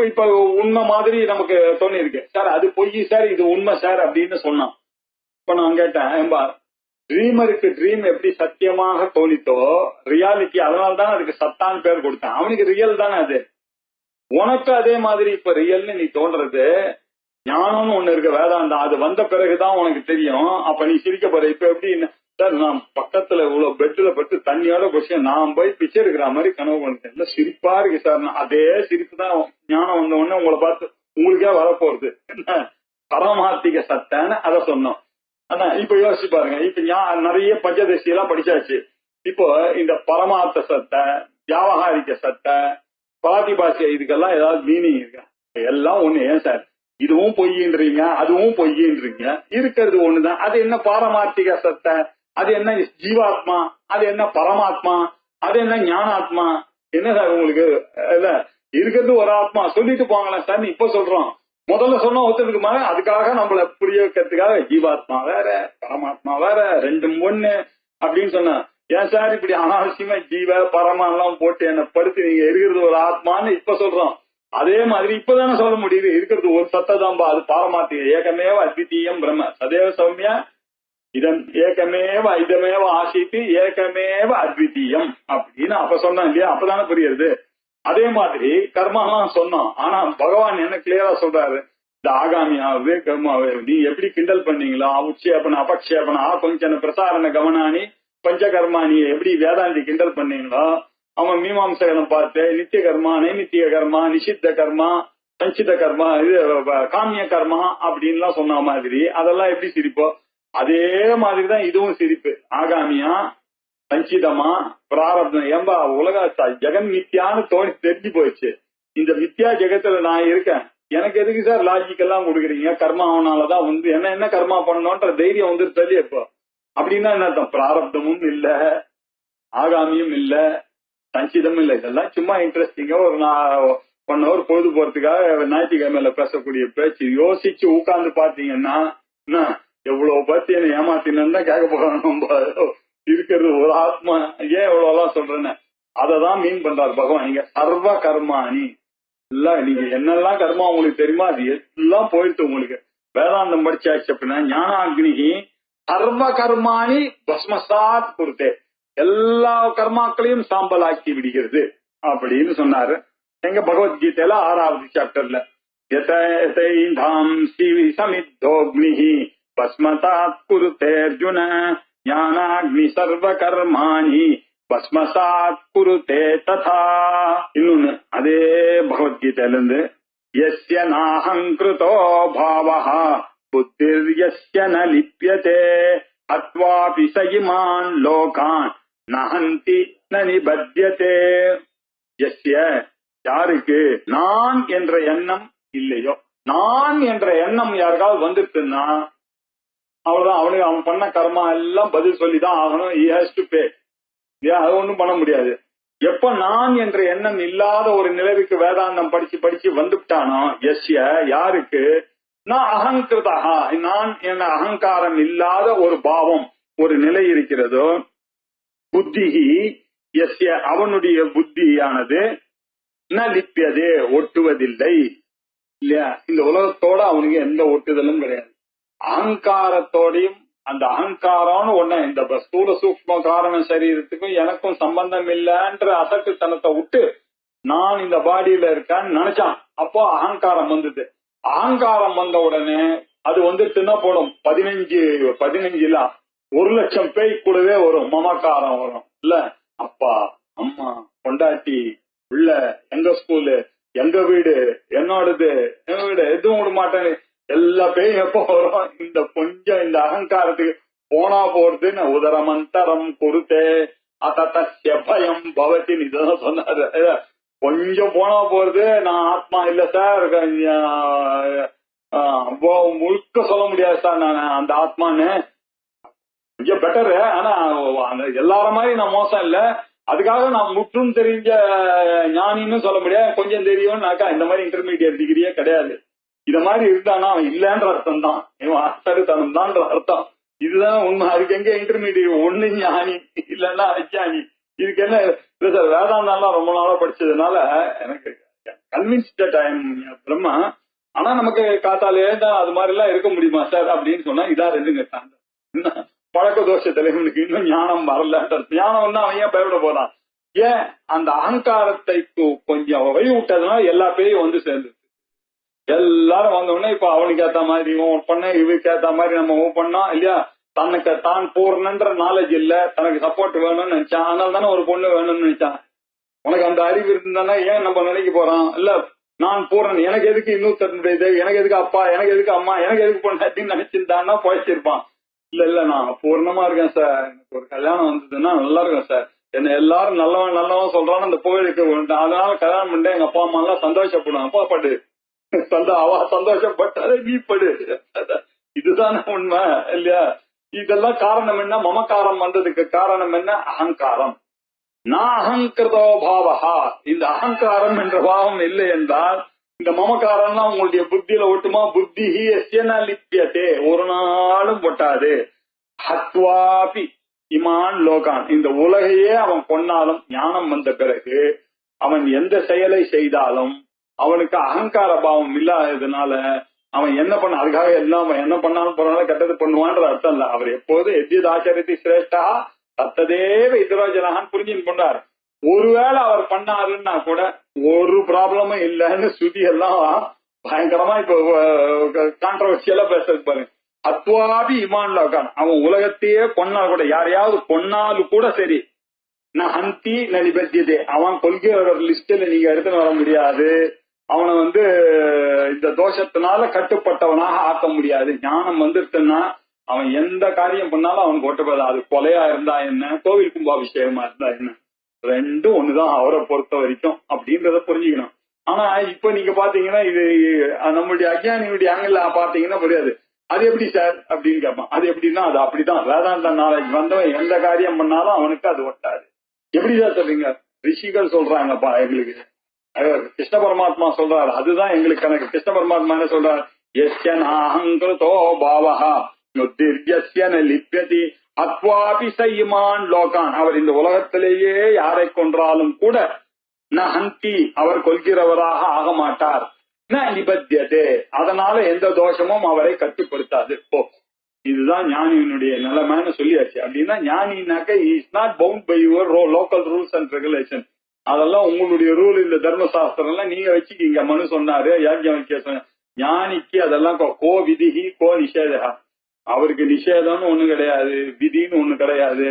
இப்ப உண்மை மாதிரி நமக்கு தோணி இருக்கு. சார் அது பொய் சார், இது உண்மை சார் அப்படின்னு சொன்னான். இப்ப நான் கேட்டேன், ஏம்பா ட்ரீமருக்கு ட்ரீம் எப்படி சத்தியமாக தோணித்தோ ரியாலிட்டி, அதனால்தான் அதுக்கு சத்தான்னு பேர் கொடுத்தேன். அவனுக்கு ரியல் தானே அது. உனக்கு அதே மாதிரி இப்ப ரியல்னு நீ தோன்றது ஞானம்னு ஒண்ணு இருக்கு, வேதாந்தம். அது வந்த பிறகுதான் உனக்கு தெரியும். அப்ப நீ சிரிக்க போற. இப்ப எப்படி சார் நான் பக்கத்துல இவ்வளவு பெட்ல பட்டு தண்ணியோட கொஸ்டின் நான் போய் பிச்சை எடுக்கிற மாதிரி கனவு பண்ணிட்டேன், சிரிப்பா இருக்கு சார். அதே சிரிப்பு தான் ஞானம் வந்த உடனே உங்களை பார்த்து உங்களுக்கே வரப்போறது. பரமார்த்திக சத்தன்னு அதை சொன்னோம். ஆனா இப்ப யோசிச்சு பாருங்க, இப்ப நிறைய பஞ்சதசியெல்லாம் படிச்சாச்சு. இப்போ இந்த பரமார்த்த சத்தை, வியாபகாரிக சத்தை, பிராதிபாசிய, இதுக்கெல்லாம் ஏதாவது மீனிங் இருக்கா? எல்லாம் ஒண்ணு. ஏன் சார் இதுவும் பொய்யின்றீங்க அதுவும் பொய்யின்றீங்க? இருக்கிறது ஒண்ணுதான். அது என்ன பாரமார்த்திக சத்தை, அது என்ன ஜீவாத்மா, அது என்ன பரமாத்மா, அது என்ன ஞானாத்மா? என்ன சார் உங்களுக்கு இல்ல இருக்கிறது ஒரு ஆத்மா சொல்லிட்டு போங்களேன் சார். இப்ப சொல்றோம், முதல்ல சொன்ன ஒருத்தருக்கு மேல அதுக்காக நம்மள புரிய வைக்கிறதுக்காக ஜீவாத்மா வேற பரமாத்மா வேற ரெண்டும் ஒண்ணு அப்படின்னு சொன்ன. ஏன் சார் இப்படி அனாவசியமா ஜீவ பரமா எல்லாம் போட்டு என்ன படுத்து நீங்க இருக்கிறது ஒரு ஆத்மான்னு இப்ப சொல்றோம். அதே மாதிரி இப்பதானே சொல்ல முடியுது, இருக்கிறது ஒரு சத்ததாம்பா, அது பாரமாத்தியம், ஏகமேவ அத்விதீயம் பிரம்ம சதேவ சௌமியா இதன் ஏகமேவ இதமேவ ஆசித்து ஏகமேவ அத்விதீயம் அப்படின்னு அப்ப சொன்னோம் இல்லையா, அப்பதானே புரியுது. அதே மாதிரி கர்மாலாம் சொன்னோம். ஆனா பகவான் என்ன கிளியரா சொல்றாரு, இந்த ஆகாமியாவது கர்மாவது நீ எப்படி கிண்டல் பண்ணீங்களோ உட்சேபன அபக்ஷேபன கொஞ்சம் பிரசாரண கவனானி பஞ்சகர்மானி எப்படி வேதாந்தி கிண்டல் பண்ணீங்களோ, அவன் மீமாம்சகனம் பார்த்து நித்திய கர்மா நைமித்திய கர்மா நிஷித்த கர்மா சஞ்சித கர்மா இது காமிய கர்மா அப்படின்லாம் சொன்ன மாதிரி அதெல்லாம் எப்படி சிரிப்போம், அதே மாதிரிதான் இதுவும் சிரிப்பு. ஆகாமியா சஞ்சிதமா பிராரப்தம் ஏம்பா உலக ஜெகன் மித்தியான்னு தோணி தெரிஞ்சு போயிடுச்சு. இந்த மித்தியா ஜெகத்துல நான் இருக்கேன், எனக்கு எதுக்கு சார் லாஜிக் எல்லாம் கொடுக்குறீங்க, கர்மா அவனாலதான் வந்து என்ன கர்மா பண்ணணும்ன்ற தைரியம் வந்து தெரியல. இப்போ அப்படின்னா என்ன அர்த்தம், பிராரப்தமும் இல்ல ஆகாமியும் இல்ல சஞ்சிதமும் இல்ல, இதெல்லாம் சும்மா இன்ட்ரெஸ்டிங்கா ஒரு 1 hour பொழுது போறதுக்காக ஞாயிற்றுக்கிழமையில பேசக்கூடிய பேச்சு. யோசிச்சு உட்கார்ந்து பாத்தீங்கன்னா எவ்வளவு பத்தி என்ன ஏமாத்தினு தான் கேட்க போறாங்க. இருக்கிறது ஒரு ஆத்மா, ஏன் எவ்வளவு எல்லாம் சொல்றேன்னு அததான் மீன் பண்றாரு பகவான். நீங்க சர்வ கர்மாணி இல்ல, நீங்க என்னெல்லாம் கர்மா உங்களுக்கு தெரியுமா அது எல்லாம் போயிடுத்து உங்களுக்கு. வேதாந்தம் படிச்சாச்சு அப்படின்னா ஞானாக்னி சர்வ கர்மாணி பஸ்மசாத் குருத்தே, எல்லா கர்மாக்களையும் சாம்பலாக்கி விடுகிறது அப்படின்னு சொன்னாரு. எங்க பகவத்கீதையில 6வது சாப்டர்ல சமித்தோக்னி பஸ்மசாத் குருத்தே அர்ஜுன ஞானாக்னி சர்வ கர்மாணி பஸ்மசாத் குருத்தே ததா. இன்னொன்னு அதே பகவத்கீதையில இருந்து யஸ்ய நாஹங்கிருதோ பாவஹ புத்திர் யஸ்ய ந லிப்யதே அத்வாபி சயிமான் லோகான் நஹந்தி ந நிபத்யதே. யஸ்ய யாருக்கு நான் என்ற எண்ணம் இல்லையோ, நான் என்ற எண்ணம் யாருக்காவது வந்துட்டுன்னா அவ்வளவுதான், அவனுக்கு அவன் பண்ண கர்மா எல்லாம் பதில் சொல்லிதான் ஆகணும். he has to pay. அது ஒண்ணும் பண்ண முடியாது. எப்ப நான் என்ற எண்ணம் இல்லாத ஒரு நிலைவுக்கு வேதாந்தம் படிச்சு வந்துட்டானோ, எஸ்ய யாருக்கு நான் அகங்கிருதா நான் என்ற அகங்காரம் இல்லாத ஒரு பாவம் ஒரு நிலை இருக்கிறதோ, புத்தி எஸ்ய அவனுடைய புத்தியானது ந லிப்பியதே ஒட்டுவதில்லை இல்லையா. இந்த உலகத்தோட அவனுக்கு எந்த ஒட்டுதலும் கிடையாது. அகங்காரத்தோடையும் அந்த அகங்காரம்னு ஒண்ணு இந்த ஸ்தூல சூக்ம காரண சரீரத்துக்கும் எனக்கும் சம்பந்தம் இல்லைன்ற அசட்டுத்தனத்தை விட்டு நான் இந்த பாடியில இருக்கேன்னு நினைச்சான். அப்போ அகங்காரம் வந்தது. அகங்காரம் வந்த உடனே அது வந்துட்டுன்னா போடும் 15 1,00,000 பேய் கூடவே வரும், மமக்காரம் வரும் இல்ல. அப்பா அம்மா பொண்டாட்டி உள்ள எங்க ஸ்கூலு எங்க வீடு என்னோடது எங்க வீடு எதுவும் விட மாட்டேன், எல்லா பேயும் எப்போ வரும், இந்த கொஞ்சம் இந்த அகங்காரத்துக்கு போனா போறதுன்னு உதரமந்தரம் கொடுத்தே அத்தய பயம் பவத்தின்னு இதுதான் சொன்னாரு. கொஞ்சம் போனா போறது, நான் ஆத்மா இல்ல சார், முழுக்க சொல்ல முடியாது சார் நான் அந்த ஆத்மான்னு, கொஞ்சம் பெட்டரு, ஆனா எல்லார மாதிரி நான் மோசம் இல்ல, அதுக்காக நான் முற்றும் தெரிஞ்ச ஞானின்னு சொல்ல முடியாது, கொஞ்சம் தெரியும்னாக்கா இந்த மாதிரி இன்டர்மீடியட் டிகிரியே கிடையாது. இத மாதிரி இருந்தானா அவன் இல்லன்ற அர்த்தம் தான், இவன் அசருத்தனம் தான்ற அர்த்தம். இதுதான் உண்மை. அதுக்கு எங்க இன்டர்மீடியட் ஒண்ணு ஞானி இல்லன்னா அஜானி. இதுக்கு என்ன இல்ல சார், வேதாந்தம் ரொம்ப நாளா படிச்சதுனால எனக்கு கன்வின்ஸ்ட் ஐ எம் பிரம்மா. ஆனா நமக்கு காத்தாலே தான் அது மாதிரி எல்லாம் இருக்க முடியுமா சார் அப்படின்னு சொன்னா இதா ரெண்டுங்க பழக்க தோஷத்துல இவனுக்கு இன்னும் ஞானம் வரலன்ற. ஞானம்னா அவன் ஏன் பயப்பட போறான், ஏன் அந்த அகங்காரத்தை கொஞ்சம் வழி விட்டதுனால எல்லா பேயும் வந்து சேர்ந்து எல்லாரும் வந்தோடனே இப்ப அவனுக்கு ஏத்த மாதிரி இவன் பண்ண இவருக்கு ஏத்த மாதிரி நம்ம பண்ணோம் இல்லையா. தனக்கு தான் பூர்ணன்ற நாலேஜ் இல்ல, தனக்கு சப்போர்ட் வேணும்னு நினைச்சான், அதனால தானே ஒரு பொண்ணு வேணும்னு நினைச்சான். உனக்கு அந்த அறிவு இருந்தானே ஏன் நம்ம நினைக்க போறோம் இல்ல, நான் பூர்ணன் எனக்கு எதுக்கு இன்னொருத்தருடைய எனக்கு எதுக்கு அப்பா எனக்கு எதுக்கு அம்மா எனக்கு எதுக்கு பொண்ணு நினைச்சிருந்தான்னா போயிச்சிருப்பான். இல்ல நான் பூர்ணமா இருக்கேன் சார், எனக்கு ஒரு கல்யாணம் வந்ததுன்னா நல்லா இருக்கேன் சார், என்ன எல்லாரும் நல்லவன் சொல்றான்னு அந்த புகழுக்கு அதனால கல்யாணம் பண்ணி எங்க அப்பா அம்மா எல்லாம் சந்தோஷப்படுவாங்க. அப்பா படு அவ சந்தோஷப்பட்டாலே நீ படு, இதுதானே உண்மை இல்லையா. இதெல்லாம் காரணம் என்ன, மமக்காரம் வந்ததுக்கு காரணம் என்ன, அகங்காரம். நான் அகங்கிருதோ பாவஹா, இந்த அகங்காரம் என்ற பாவம் இல்லை என்றால் இந்த மமக்காரம்லாம் உங்களுடைய புத்தியில ஒட்டுமா, புத்தி லிப்பியதே ஒரு நாளும் ஒட்டாது. ஹத்வாபி இமான் லோகான், இந்த உலகையே அவன் கொன்னாலும் ஞானம் வந்த பிறகு அவன் எந்த செயலை செய்தாலும் அவனுக்கு அகங்கார பாவம் இல்லாததுனால அவன் என்ன பண்ண அதுக்காக எல்லாம் அவன் என்ன பண்ணாலும் பரவாயில்ல கெட்டது பண்ணுவான்ற அர்த்தம் இல்ல. அவர் எப்போது எத்தியது ஆச்சரியத்தை சிரேஷ்டா தத்ததேவ இதரோஜனான்னு புரிஞ்சுன்னு கொண்டார். ஒருவேளை அவர் பண்ணாருன்னா கூட ஒரு ப்ராப்ளமும் இல்லைன்னு ஸ்ருதி எல்லாம் பயங்கரமா இப்போ கான்ட்ரவர்சியலா பேசுறது பாருங்க. அத்வாபி இமான் லோகான், அவன் உலகத்தையே கொன்னா கூட, யாரையாவது கொன்னாலும் கூட சரி, நான் ஹந்தி நலிபத்தியதே, அவன் கொள்கை லிஸ்ட்ல நீங்க எடுத்துன்னு வர முடியாது. அவனை இந்த தோஷத்தினால கட்டுப்பட்டவனாக ஆக்க முடியாது. ஞானம் வந்துருச்சுன்னா அவன் எந்த காரியம் பண்ணாலும் அவனுக்கு ஒட்டப்படாது. அது கொலையா இருந்தா என்ன, கோவில் கும்பாபிஷேகமா இருந்தா என்ன, ரெண்டும் ஒண்ணுதான் அவரை பொறுத்த வரைக்கும் அப்படின்றத புரிஞ்சுக்கணும். ஆனா இப்ப நீங்க பாத்தீங்கன்னா இது நம்மளுடைய அஜ்ஞானியுடைய ஆங்கிள் பாத்தீங்கன்னா புரியாது. அது எப்படி சார் அப்படின்னு கேட்பான். அது எப்படின்னா அது அப்படிதான். வேதாந்த நாலேஜ் வந்தவன் எந்த காரியம் பண்ணாலும் அவனுக்கு அது ஒட்டாது. எப்படிதான் சொல்றீங்க? ரிஷிகள் சொல்றாங்கப்பா எங்களுக்கு, கிருஷ்ண பரமாத்மா சொல்றாரு, அதுதான் எங்களுக்கு கணக்கு. கிருஷ்ண பரமாத்மா என்ன சொல்றாரு? எஸ்ய நாஹங்கிருதோ பாவஹ யுத்திர்யஸ்ய ந லிப்யதி அத்வாபி சைமான் லோகான், அவர் இந்த உலகத்திலேயே யாரை கொன்றாலும் கூட ந ஹந்தி, அவர் கொல்கிறவராக ஆக மாட்டார். ந நிபத்தியதே, அதனால எந்த தோஷமும் அவரை கட்டுப்படுத்தாது. ஓ, இதுதான் ஞானியினுடைய நிலைமைன்னு சொல்லியாச்சு. அப்படின்னா ஞானினாக்க is not bound by your local rules and regulation. அதெல்லாம் உங்களுடைய ரூல், இந்த தர்மசாஸ்திரம் எல்லாம் நீங்க வச்சுக்கீங்க. மனு சொன்னாரு, யாஜ்ஞவல்கிய சொன்னார். ஞானிக்கு அதெல்லாம் கோ விதிஹி கோ நிஷேதா, அவருக்கு நிஷேதம்னு ஒண்ணு கிடையாது, விதின்னு ஒண்ணு கிடையாது,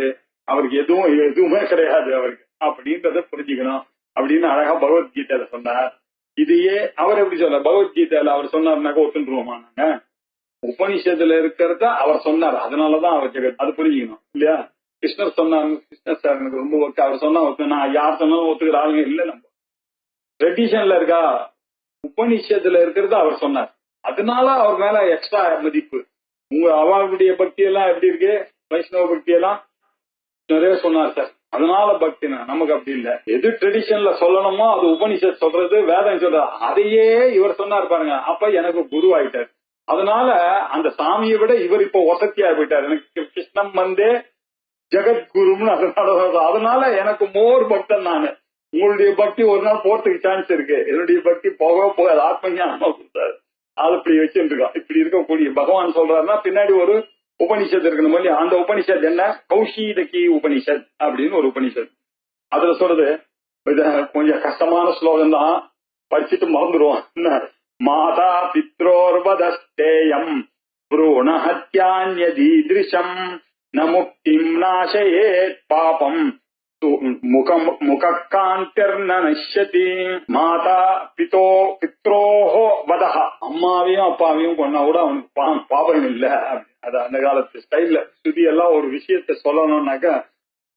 அவருக்கு எதுவுமே கிடையாது அவருக்கு, அப்படின்றத புரிஞ்சுக்கணும் அப்படின்னு அழகா பகவத்கீதையில சொன்னார். இதையே அவர் எப்படி சொல்றார்? பகவத்கீதையில அவர் சொன்னார்னாக்க ஒத்துருவோமா? நாங்க உபனிஷத்துல இருக்கிறத அவர் சொன்னார், அதனாலதான் அவர் ஜெகத், அது புரிஞ்சுக்கணும் இல்லையா? கிருஷ்ணர் சொன்னாங்க, கிருஷ்ணர் சார் எனக்கு ரொம்ப ஒர்க், அவர் சொன்னா நான் யார் சொன்னாலும் ஒத்துக்கிற ஆளுங்க இல்ல. நம்ம ட்ரெடிஷன்ல இருக்கா, உபனிஷத்துல இருக்கிறத அவர் சொன்னார், அதனால அவர் மேல எக்ஸ்ட்ரா மதிப்பு. அவருடைய பக்தி எல்லாம் எப்படி இருக்கு? வைஷ்ணவ பக்தி எல்லாம் நிறைய சொன்னார் சார், அதனால பக்தினா. நமக்கு அப்படி இல்ல. எது ட்ரெடிஷன்ல சொல்லணுமோ அது உபனிஷத் சொல்றது, வேதம் சொல்றது, அதையே இவர் சொன்னார் பாருங்க. அப்ப எனக்கு குரு ஆயிட்டார். அதனால அந்த சாமியை விட இவர் இப்போ வசதியா போயிட்டார். எனக்கு கிருஷ்ணம் ஜெகத்குருன்னு அதனால எனக்கு மோர் பக்தன் நானு. உங்களுடைய பக்தி ஒரு நாள் போறதுக்கு சான்ஸ் இருக்கு, என்னுடைய பக்தி போக அது ஆத்ம ஞானமா கொடுத்தாரு. அது இப்படி வச்சுட்டு இருக்கான். இப்படி இருக்கக்கூடிய பகவான் சொல்றாருன்னா பின்னாடி ஒரு உபனிஷத் இருக்கணும் இல்லையா? அந்த உபனிஷத் என்ன? கௌஷீதகி உபனிஷத் அப்படின்னு ஒரு உபனிஷத். அதுல சொல்றது கொஞ்சம் கஷ்டமான ஸ்லோகம் தான், படிச்சுட்டு மறந்துடுவோம். மாதா பித்ரோர்வதஸ்தேயம் ப்ரூணஹத்யான்யதீத்ரிஷம் ந முக்திம் நாசயேத் பாபம் முகாந்திர்ன நஷ்யதி. மாதா பித்ரோஹோ வதஹ, அம்மாவையும் அப்பாவையும் கொன்னா கூட அவனுக்கு பாபம் இல்ல. அது அந்த காலத்து ஸ்டைல்ல ஸ்ருதி எல்லாம் ஒரு விஷயத்த சொல்லணும்னாக்க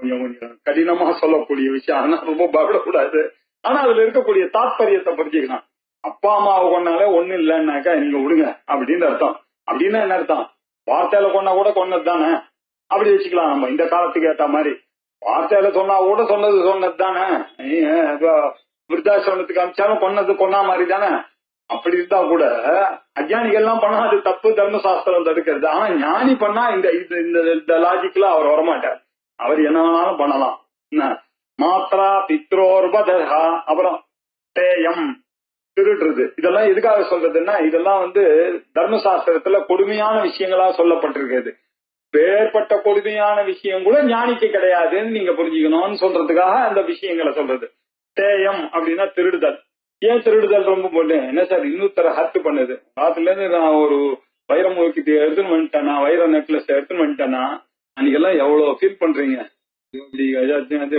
கொஞ்சம் கடினமா சொல்லக்கூடிய விஷயம், ஆனா ரொம்ப பயப்படக்கூடாது. ஆனா அதுல இருக்கக்கூடிய தாத்பரியத்தை புரிஞ்சுக்கலாம். அப்பா அம்மாவை கொண்டாலே ஒண்ணு இல்லைன்னாக்கா நீங்க விடுங்க அப்படின்னு அர்த்தம். அப்படின்னா என்ன அர்த்தம்? வார்த்தையில கொண்டா கூட கொன்னது தானே, அப்படி வச்சுக்கலாம். நம்ம இந்த காலத்துக்கு ஏத்த மாதிரி வார்த்தையில சொன்னா கூட சொன்னது தானே. விருத்தாசிரமத்துக்கு அமிச்சாலும் கொன்னா மாதிரி தானே. அப்படி இருந்தா கூட அஜ்ஞானிகள் எல்லாம் பண்ணா அது தப்பு, தர்மசாஸ்திரம் தடுக்கிறது. ஆனா ஞானி பண்ணா இந்த லாஜிக்ல அவர் வரமாட்டார். அவர் என்ன வேணாலும் பண்ணலாம். மாத்ரா பித்ரோர்பதஹா, அப்புறம் தேயம் திருடுறது, இதெல்லாம் எதுக்காக சொல்றதுன்னா இதெல்லாம் தர்மசாஸ்திரத்துல கொடுமையான விஷயங்களா சொல்லப்பட்டிருக்கிறது. வேறுபட்ட கொடுமையான விஷயம் கூட ஞானிக்கு கிடையாதுன்னு நீங்க புரிஞ்சுக்கணும்னு சொல்றதுக்காக அந்த விஷயங்களை சொல்றது. தேயம் அப்படின்னா திருடுதல். ஏன் திருடுதல் ரொம்ப போட்டேன்? என்ன சார் இன்னொருத்தர ஹர்ட் பண்ணுது, அதுல இருந்து நான் ஒரு வைரம் எடுத்துன்னு வந்துட்டேன்னா, வைர நெக்லஸ் எடுத்துன்னு வந்துட்டேன்னா அன்னைக்கெல்லாம் எவ்வளவு ஃபீல் பண்றீங்க.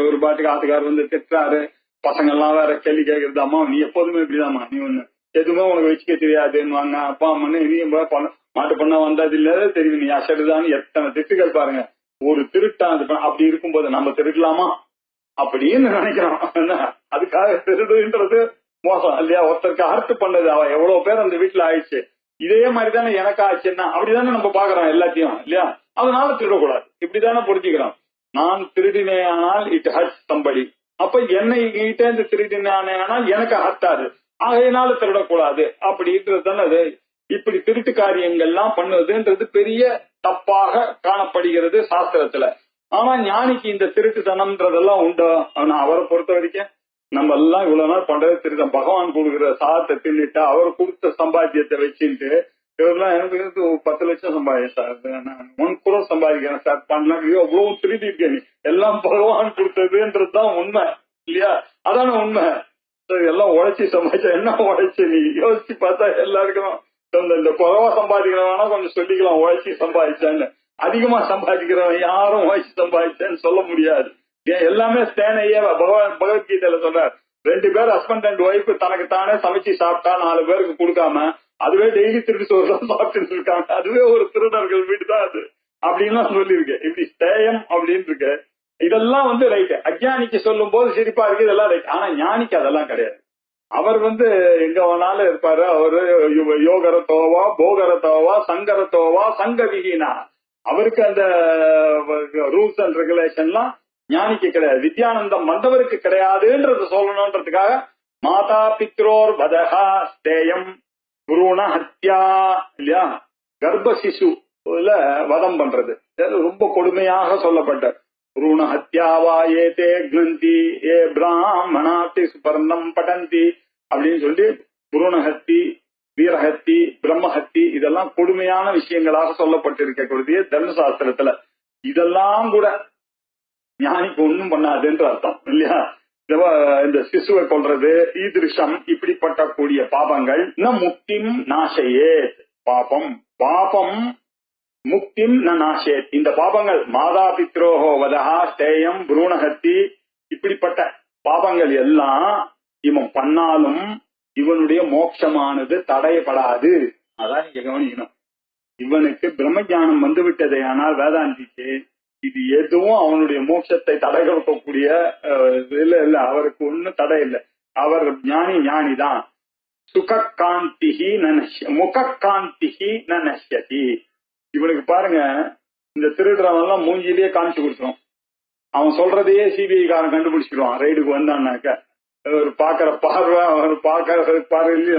ஒரு பாட்டுக்கு ஆத்துக்காரர் திட்டுறாரு, பசங்க எல்லாம் வேற கேள்வி கேட்கறது, அம்மா நீ எப்போதுமே இப்படிதாம்மா, நீ ஒண்ணு எதுவுமே உனக்கு வச்சுக்க தெரியாதுன்னு வாங்க. அப்பா அம்மன்னு இனியும் மாட்டு பண்ண வந்தது இல்ல தெரியும், நீ அசடுதான்னு எத்தனை திட்டுகள் பாருங்க. ஒரு திருட்டான் அப்படி இருக்கும்போது நம்ம திருடலாமா அப்படின்னு நினைக்கிறோம். அதுக்காக திருடுன்றது மோசம் இல்லையா? ஒருத்தருக்கு ஹர்ட் பண்ணது, அவ எவ்வளவு பேர் அந்த வீட்டுல ஆயிடுச்சு, இதே மாதிரிதானே எனக்கு ஆச்சுன்னா அப்படிதானே நம்ம பாக்குறோம் எல்லாத்தையும் இல்லையா? அதனால திருடக்கூடாது, இப்படிதானே புரிஞ்சுக்கிறோம். நான் திருடினே ஆனால் இட் ஹர்ட் சம்படி, அப்ப என்னை கிட்ட இருந்து திருடினானே ஆனால் எனக்கு ஹர்ட்டாது, ஆகையினால திருடக்கூடாது அப்படின்றது தானே அது. இப்படி திருட்டு காரியங்கள்லாம் பண்ணுவதுன்றது பெரிய தப்பாக காணப்படுகிறது சாஸ்திரத்துல. ஆனா ஞானிக்கு இந்த திருட்டுத்தனம்ன்றதெல்லாம் உண்டோ? அவரை பொறுத்த வரைக்கும் நம்ம எல்லாம் இவ்வளவு நாள் பண்றது திருத்தம். பகவான் கொடுக்குற சாதத்தை தின்னுட்டு அவர் கொடுத்த சம்பாத்தியத்தை வச்சுட்டு இவரெல்லாம் எனக்கு 10 லட்சம் சம்பாதிக்கிறேன் சார், நான் 1 crore சம்பாதிக்கிறேன் சார், பண்ணலாம் அவ்வளவு திருடி இருக்கேன். எல்லாம் பகவான் கொடுத்ததுன்றதுதான் உண்மை இல்லையா? அதான உண்மை. எல்லாம் உழைச்சி சம்பாதிச்சா என்ன உழைச்சி? நீ யோசிச்சு பார்த்தா எல்லாருக்கும் இந்த குறைவா சம்பாதிக்கிறவனா கொஞ்சம் சொல்லிக்கலாம் உழைச்சி சம்பாதிச்சான்னு. அதிகமா சம்பாதிக்கிறவன் யாரும் உழைச்சி சம்பாதிச்சேன்னு சொல்ல முடியாது. எல்லாமே ஸ்தேனையே பகவத்கீதையில சொல்றார். 2 பேர் ஹஸ்பண்ட் அண்ட் ஒய்ஃப் தனக்கு தானே சமைச்சு சாப்பிட்டா 4 பேருக்கு கொடுக்காம அதுவே டெய்லி திருடி சோறு தான் சாப்பிட்டு இருக்காங்க. அதுவே ஒரு திருடர்கள் வீடு தான் அது அப்படின்னு சொல்லியிருக்கு. இப்படி ஸ்தேயம் அப்படின்னு இருக்கு. இதெல்லாம் ரைட். அஜ்ஞானிக்கு சொல்லும் போது சிரிப்பா இருக்கு, இதெல்லாம் ரைட். ஆனா ஞானிக்கு அதெல்லாம் கிடையாது. அவர் எங்க வேணாலும் இருப்பாரு. அவரு யோகரத்தோவா போகரத்தோவா சங்கரத்தோவா சங்க விகினா. அவருக்கு அந்த ரூல்ஸ் அண்ட் ரெகுலேஷன்லாம் ஞானிக்கு கிடையாது. வித்யானந்தம் வந்தவருக்கு கிடையாதுன்றது சொல்லணும்ன்றதுக்காக மாதா பித்ரோர் வதகா ஸ்தேயம் புரூண ஹத்யா இல்லையா, கர்ப்ப சிசுல வதம் பண்றது ரொம்ப கொடுமையாக சொல்லப்பட்ட புரூண ஹத்யாவா ஏ தே கிரந்தி ஏ பிராமணாத்தி சுபர்ணம் படந்தி அப்படின்னு சொல்லி புரூணஹத்தி வீரஹத்தி பிரம்மஹத்தி இதெல்லாம் கொடுமையான விஷயங்களாக சொல்லப்பட்டிருக்கக்கூடிய தர்மசாஸ்திரத்துல. இதெல்லாம் கூட ஞானிக்கு ஒண்ணும் பண்ணாதுன்ற அர்த்தம் இல்லையா? இந்த சிசுவை கொள்றது ஈதிருஷம் இப்படிப்பட்ட கூடிய பாபங்கள் முக்திம் நாசையே. பாபம் பாபம் முக்திம் நாசே. இந்த பாபங்கள் மாதா பித்ரோஹோ வதஹா ஸ்தேயம் புரூணஹத்தி இப்படிப்பட்ட பாபங்கள் எல்லாம் இவன் பண்ணாலும் இவனுடைய மோட்சமானது தடையப்படாது. அதான் நீங்க கவனிக்கணும். இவனுக்கு பிரம்ம ஞானம் வந்து விட்டதே ஆனால் வேதாந்திக்கு இது எதுவும் அவனுடைய மோட்சத்தை தடை கொடுக்கக்கூடிய இல்ல அவருக்கு ஒண்ணும் தடை இல்லை. அவர் ஞானிதான். சுகாந்திகி முகாந்திகி நஷ்யதி. இவனுக்கு பாருங்க, இந்த திருடுறவன் எல்லாம் மூஞ்சிலேயே காமிச்சு கொடுத்துரும். அவன் சொல்றதையே சிபிஐ காரன் கண்டுபிடிச்சிருவான். ரைடுக்கு வந்தான்னாக்க அவர் பாக்குற பார்வை, அவர் பாக்குற பார்வை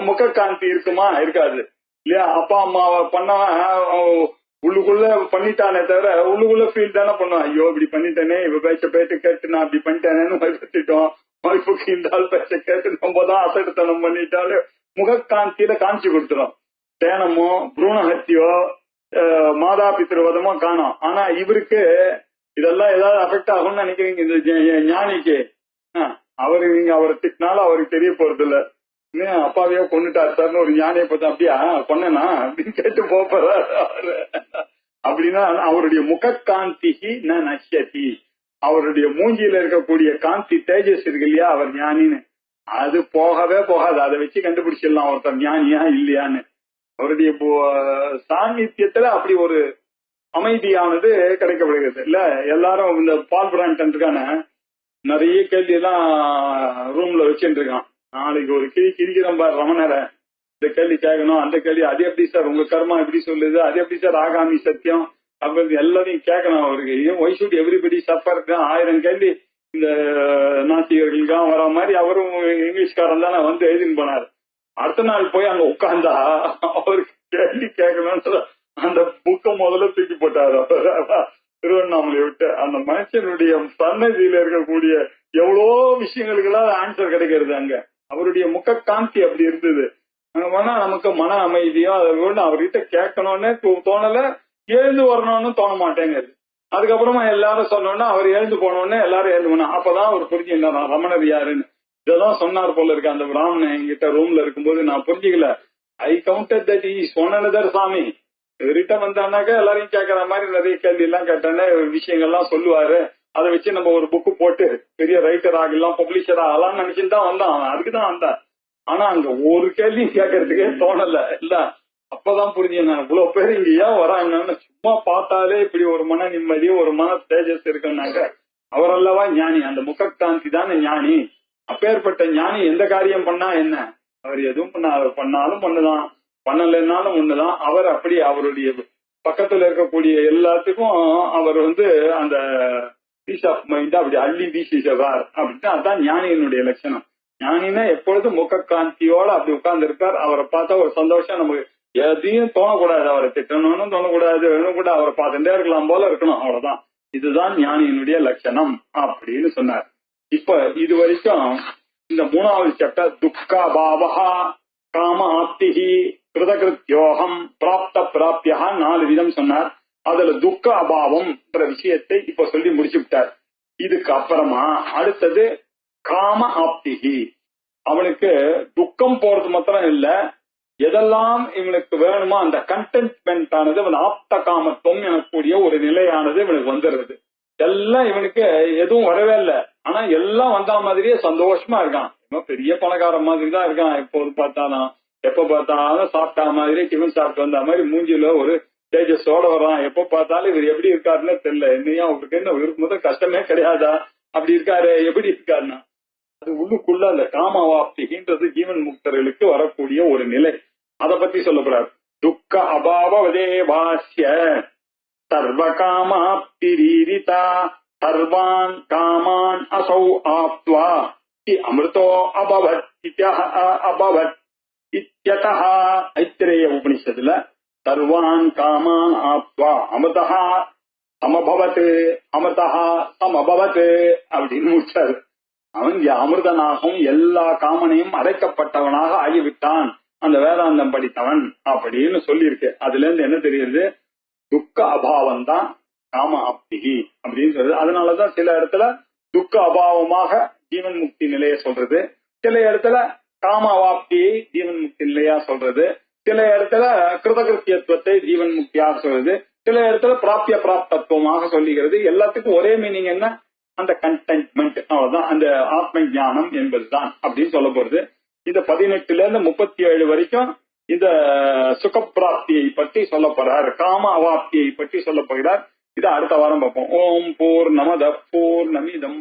முக காந்தி இருக்குமா? இருக்காது இல்லையா? அப்பா அம்மாவை பண்ணவன் உள்ளுக்குள்ள பண்ணிட்டானே தவிர உள்ளுக்குள்ள ஃபீல் தானே பண்ணுவான். ஐயோ இப்படி பண்ணிட்டேனே, இவ பேச்ச பேட்டு கேட்டு நான் அப்படி பண்ணிட்டேனேன்னு பயப்பட்டுட்டோம். வாய்ப்புக்கு இந்த ஆள் பேச்ச கேட்டு நம்ம தான் அசடுத்தனம் பண்ணிட்டாலும் முகக்காந்தியில காமிச்சு கொடுத்துரும். தேனமோ புரூணஹத்தியோ மாதா பித்ருவதமோ காணும். ஆனா இவருக்கு இதெல்லாம் ஏதாவது அஃபெக்ட் ஆகும்னு நினைக்கிறீங்க? இந்த ஞானிக்கு நீங்க அவரை திட்டினாலும் அவருக்கு தெரிய போறது இல்ல. அப்பாவையோ கொண்டுட்டாரு சார்னு ஒரு ஞானியை பார்த்தா அப்படியா கொன்னா அப்படின்னு கேட்டு போறாரு. அப்படின்னா அவருடைய முகக்காந்திகி நஷ்யதி. அவருடைய மூஞ்சியில இருக்கக்கூடிய காந்தி தேஜஸ் இருக்கு இல்லையா, அவர் ஞானின்னு, அது போகவே போகாது. அதை வச்சு கண்டுபிடிச்சிடலாம் ஒருத்தர் ஞானியா இல்லையான்னு. அவருடைய சாநித்தியத்துல அப்படி ஒரு அமைதியானது கிடைக்கப்படுகிறது இல்ல. எல்லாரும் இந்த பால் பிராண்டன் இருக்கான நிறைய கேள்வி எல்லாம் ரூம்ல வச்சுட்டு இருக்கான். நாளைக்கு ஒரு கிரிக்கிறோம் பாரு ரமணரை, இந்த கேள்வி கேட்கணும், அந்த கேள்வி அது எப்படி சார் உங்க கர்மா எப்படி சொல்லுது, அது எப்படி சார் ஆகாமி சத்தியம் அப்படி எல்லாரையும் கேட்கணும் அவருக்கு. Why should everybody suffer? 1000 கேள்வி இந்த நாத்திகர்களுக்காக வர மாதிரி அவரும் இங்கிலீஷ்காரன் தானே வந்து எழுதின்னு போனார். அடுத்த நாள் போய் அங்க உட்கார்ந்தா அவருக்கு கேள்வி கேட்கணும்னு அந்த புக்கை முதல்ல தூக்கி போட்டாரு திருவண்ணாமலை விட்டு. அந்த மனுஷனுடைய சன்னதியில இருக்கக்கூடிய எவ்வளோ விஷயங்களுக்கெல்லாம் ஆன்சர் கிடைக்கிறது அங்க. அவருடைய முக காந்தி அப்படி இருந்தது. நமக்கு மன அமைதியோ அதை அவர்கிட்ட கேட்கணும்னு தோணல, எழுந்து வரணும்னு தோண மாட்டேங்குது. அதுக்கப்புறமா எல்லாரும் சொன்னோன்னா அவர் எழுந்து போனோடனே எல்லாரும் எழுந்து போனா அப்பதான் அவர் புரிஞ்சுக்கிட்டாரா ரமணர் யாருன்னு. இதெல்லாம் சொன்னார் போல இருக்கு அந்த பிராமணன் என்கிட்ட ரூம்ல இருக்கும்போது. நான் புரிஞ்சுக்கல. I counted that is one another சாமி. ரிட்டன் வந்தானாக்கா எல்லாரையும் கேட்கற மாதிரி நிறைய கேள்வி எல்லாம் கேட்டானே விஷயங்கள்லாம் சொல்லுவாரு. அதை வச்சு நம்ம ஒரு புக்கு போட்டு பெரிய ரைட்டர் ஆகலாம், பப்ளிஷர் ஆகலாம் நினைச்சுட்டு தான் வந்தான். அவன் அதுக்குதான் வந்தான். ஆனா அங்க ஒரு கேள்வி கேட்கறதுக்கே தோணல இல்ல. அப்பதான் புரிஞ்சு நான் இவ்வளவு பேர் இங்க ஏன் வராங்கன்னு. சும்மா பார்த்தாலே இப்படி ஒரு மன நிம்மதி ஒரு மன தேஜஸ் இருக்குன்னாக்க அவர் அல்லவா ஞானி. அந்த முகக்காந்தி தானே ஞானி. அப்பேற்பட்ட ஞானி எந்த காரியம் பண்ணா என்ன, அவர் எதுவும் பண்ணாலும் ஒண்ணுதான், பண்ணலைன்னாலும் ஒண்ணுதான். அவர் அப்படி அவருடைய பக்கத்துல இருக்கக்கூடிய எல்லாத்துக்கும் அவர் அந்த பீஸ் ஆஃப் மைண்ட் அப்படி அள்ளி வீசிடுறார் அப்படின்னா அதான் ஞானியினுடைய லட்சணம். ஞானினா எப்பொழுதும் முகக்காந்தியோட அப்படி உட்கார்ந்து இருக்கார். அவரை பார்த்தா ஒரு சந்தோஷம் நமக்கு. எதையும் தோணக்கூடாது, அவரை திட்டணும்னு தோணக்கூடாது, கூட அவரை பார்த்துட்டே இருக்கலாம் போல இருக்கணும், அவ்வளவுதான். இதுதான் ஞானியினுடைய லட்சணம் அப்படின்னு சொன்னார். இப்ப இது வரைக்கும் இந்த மூணாவது சாப்டர் துக்காபாவஹா காம ஆப்திஹி கிருதகிருத்யோகம் பிராப்த பிராப்தியா 4 விதம் சொன்னார். அதுல துக்க அபாவம் விஷயத்தை இப்ப சொல்லி முடிச்சு விட்டார். இதுக்கு அப்புறமா அடுத்தது காம ஆப்திகி. அவனுக்கு துக்கம் போறது மாத்திரம் இல்ல, எதெல்லாம் இவனுக்கு வேணுமோ அந்த கண்டென்ட்மெண்ட் ஆனது இவன் ஆப்த காமத்துவம் எனக்கூடிய ஒரு நிலையானது இவனுக்கு வந்துடுறது. எல்லாம் இவனுக்கு எதுவும் வரவே இல்லை, ஆனா எல்லாம் வந்தா மாதிரியே சந்தோஷமா இருக்கான். இவன் பெரிய பணக்காரன் மாதிரி தான் இருக்கான். எப்போது பார்த்தாலும் எப்ப பார்த்தாலும் சாப்பிட்டா மாதிரி டிஃபன் சாப்பிட்டு வந்த மாதிரி மூஞ்சில ஒரு தேஜஸோட வர்றான். எப்ப பார்த்தாலும் இவர் எப்படி இருக்காருன்னு தெரியல. என்னையா அவருக்கு என்ன இவருக்கு முதல் கஷ்டமே கிடையாதா, அப்படி இருக்காரு, எப்படி இருக்காருன்னா அது உள்ளுக்குள்ள அந்த காமவாப்திகின்றது ஜீவன் முக்தர்களுக்கு வரக்கூடிய ஒரு நிலை. அதை பத்தி சொல்லப்படுறார். துக்க அபாவதே பாஷ்ய சர்வ காமாப்திரீரிதா சர்வான் காமான் அசௌ ஆப்த்வா அமிர்தோ அபவத் அபவத் இத்யதஹ. ஐத்திரேய உபனிஷத்துல சர்வான் காமான் ஆப்த்வா அமிர்தஹ சமபவத் அமிர்தஹ சமபவத் அப்படின்னு முடிச்சாரு. அவன் அமிர்தனாகவும் எல்லா காமனையும் அடைக்கப்பட்டவனாக ஆகிவிட்டான் அந்த வேதாந்தம் படித்தவன் அப்படின்னு சொல்லியிருக்கு. அதுல இருந்து என்ன தெரியுது, துக்க அபாவம் தான் காம ஆப்திகி அப்படின்னு சொல்றது. அதனாலதான் சில இடத்துல துக்க அபாவமாக ஜீவன் முக்தி நிலைய சொல்றது, சில இடத்துல காம அவாப்தியை ஜீவன் முக்தி நிலையா சொல்றது, சில இடத்துல கிருதகிருத்தியத்துவத்தை ஜீவன் முக்தியாக சொல்றது, சில இடத்துல பிராப்திய பிராப்தத்துவமாக சொல்லுகிறது. எல்லாத்துக்கும் ஒரே மீனிங் என்ன, அந்த கண்டென்ட்மெண்ட், அவ்வளவுதான், அந்த ஆத்ம ஞானம் என்பதுதான் அப்படின்னு சொல்ல போறது. இந்த 18ல இருந்து 37 வரைக்கும் இந்த சுகப்பிராப்தியை பற்றி சொல்ல போறார், காம அவாப்தியை பற்றி சொல்ல போகிறார். இதை அடுத்த வாரம் பார்ப்போம். ஓம் பூர்ணமத பூர்ணமிதம்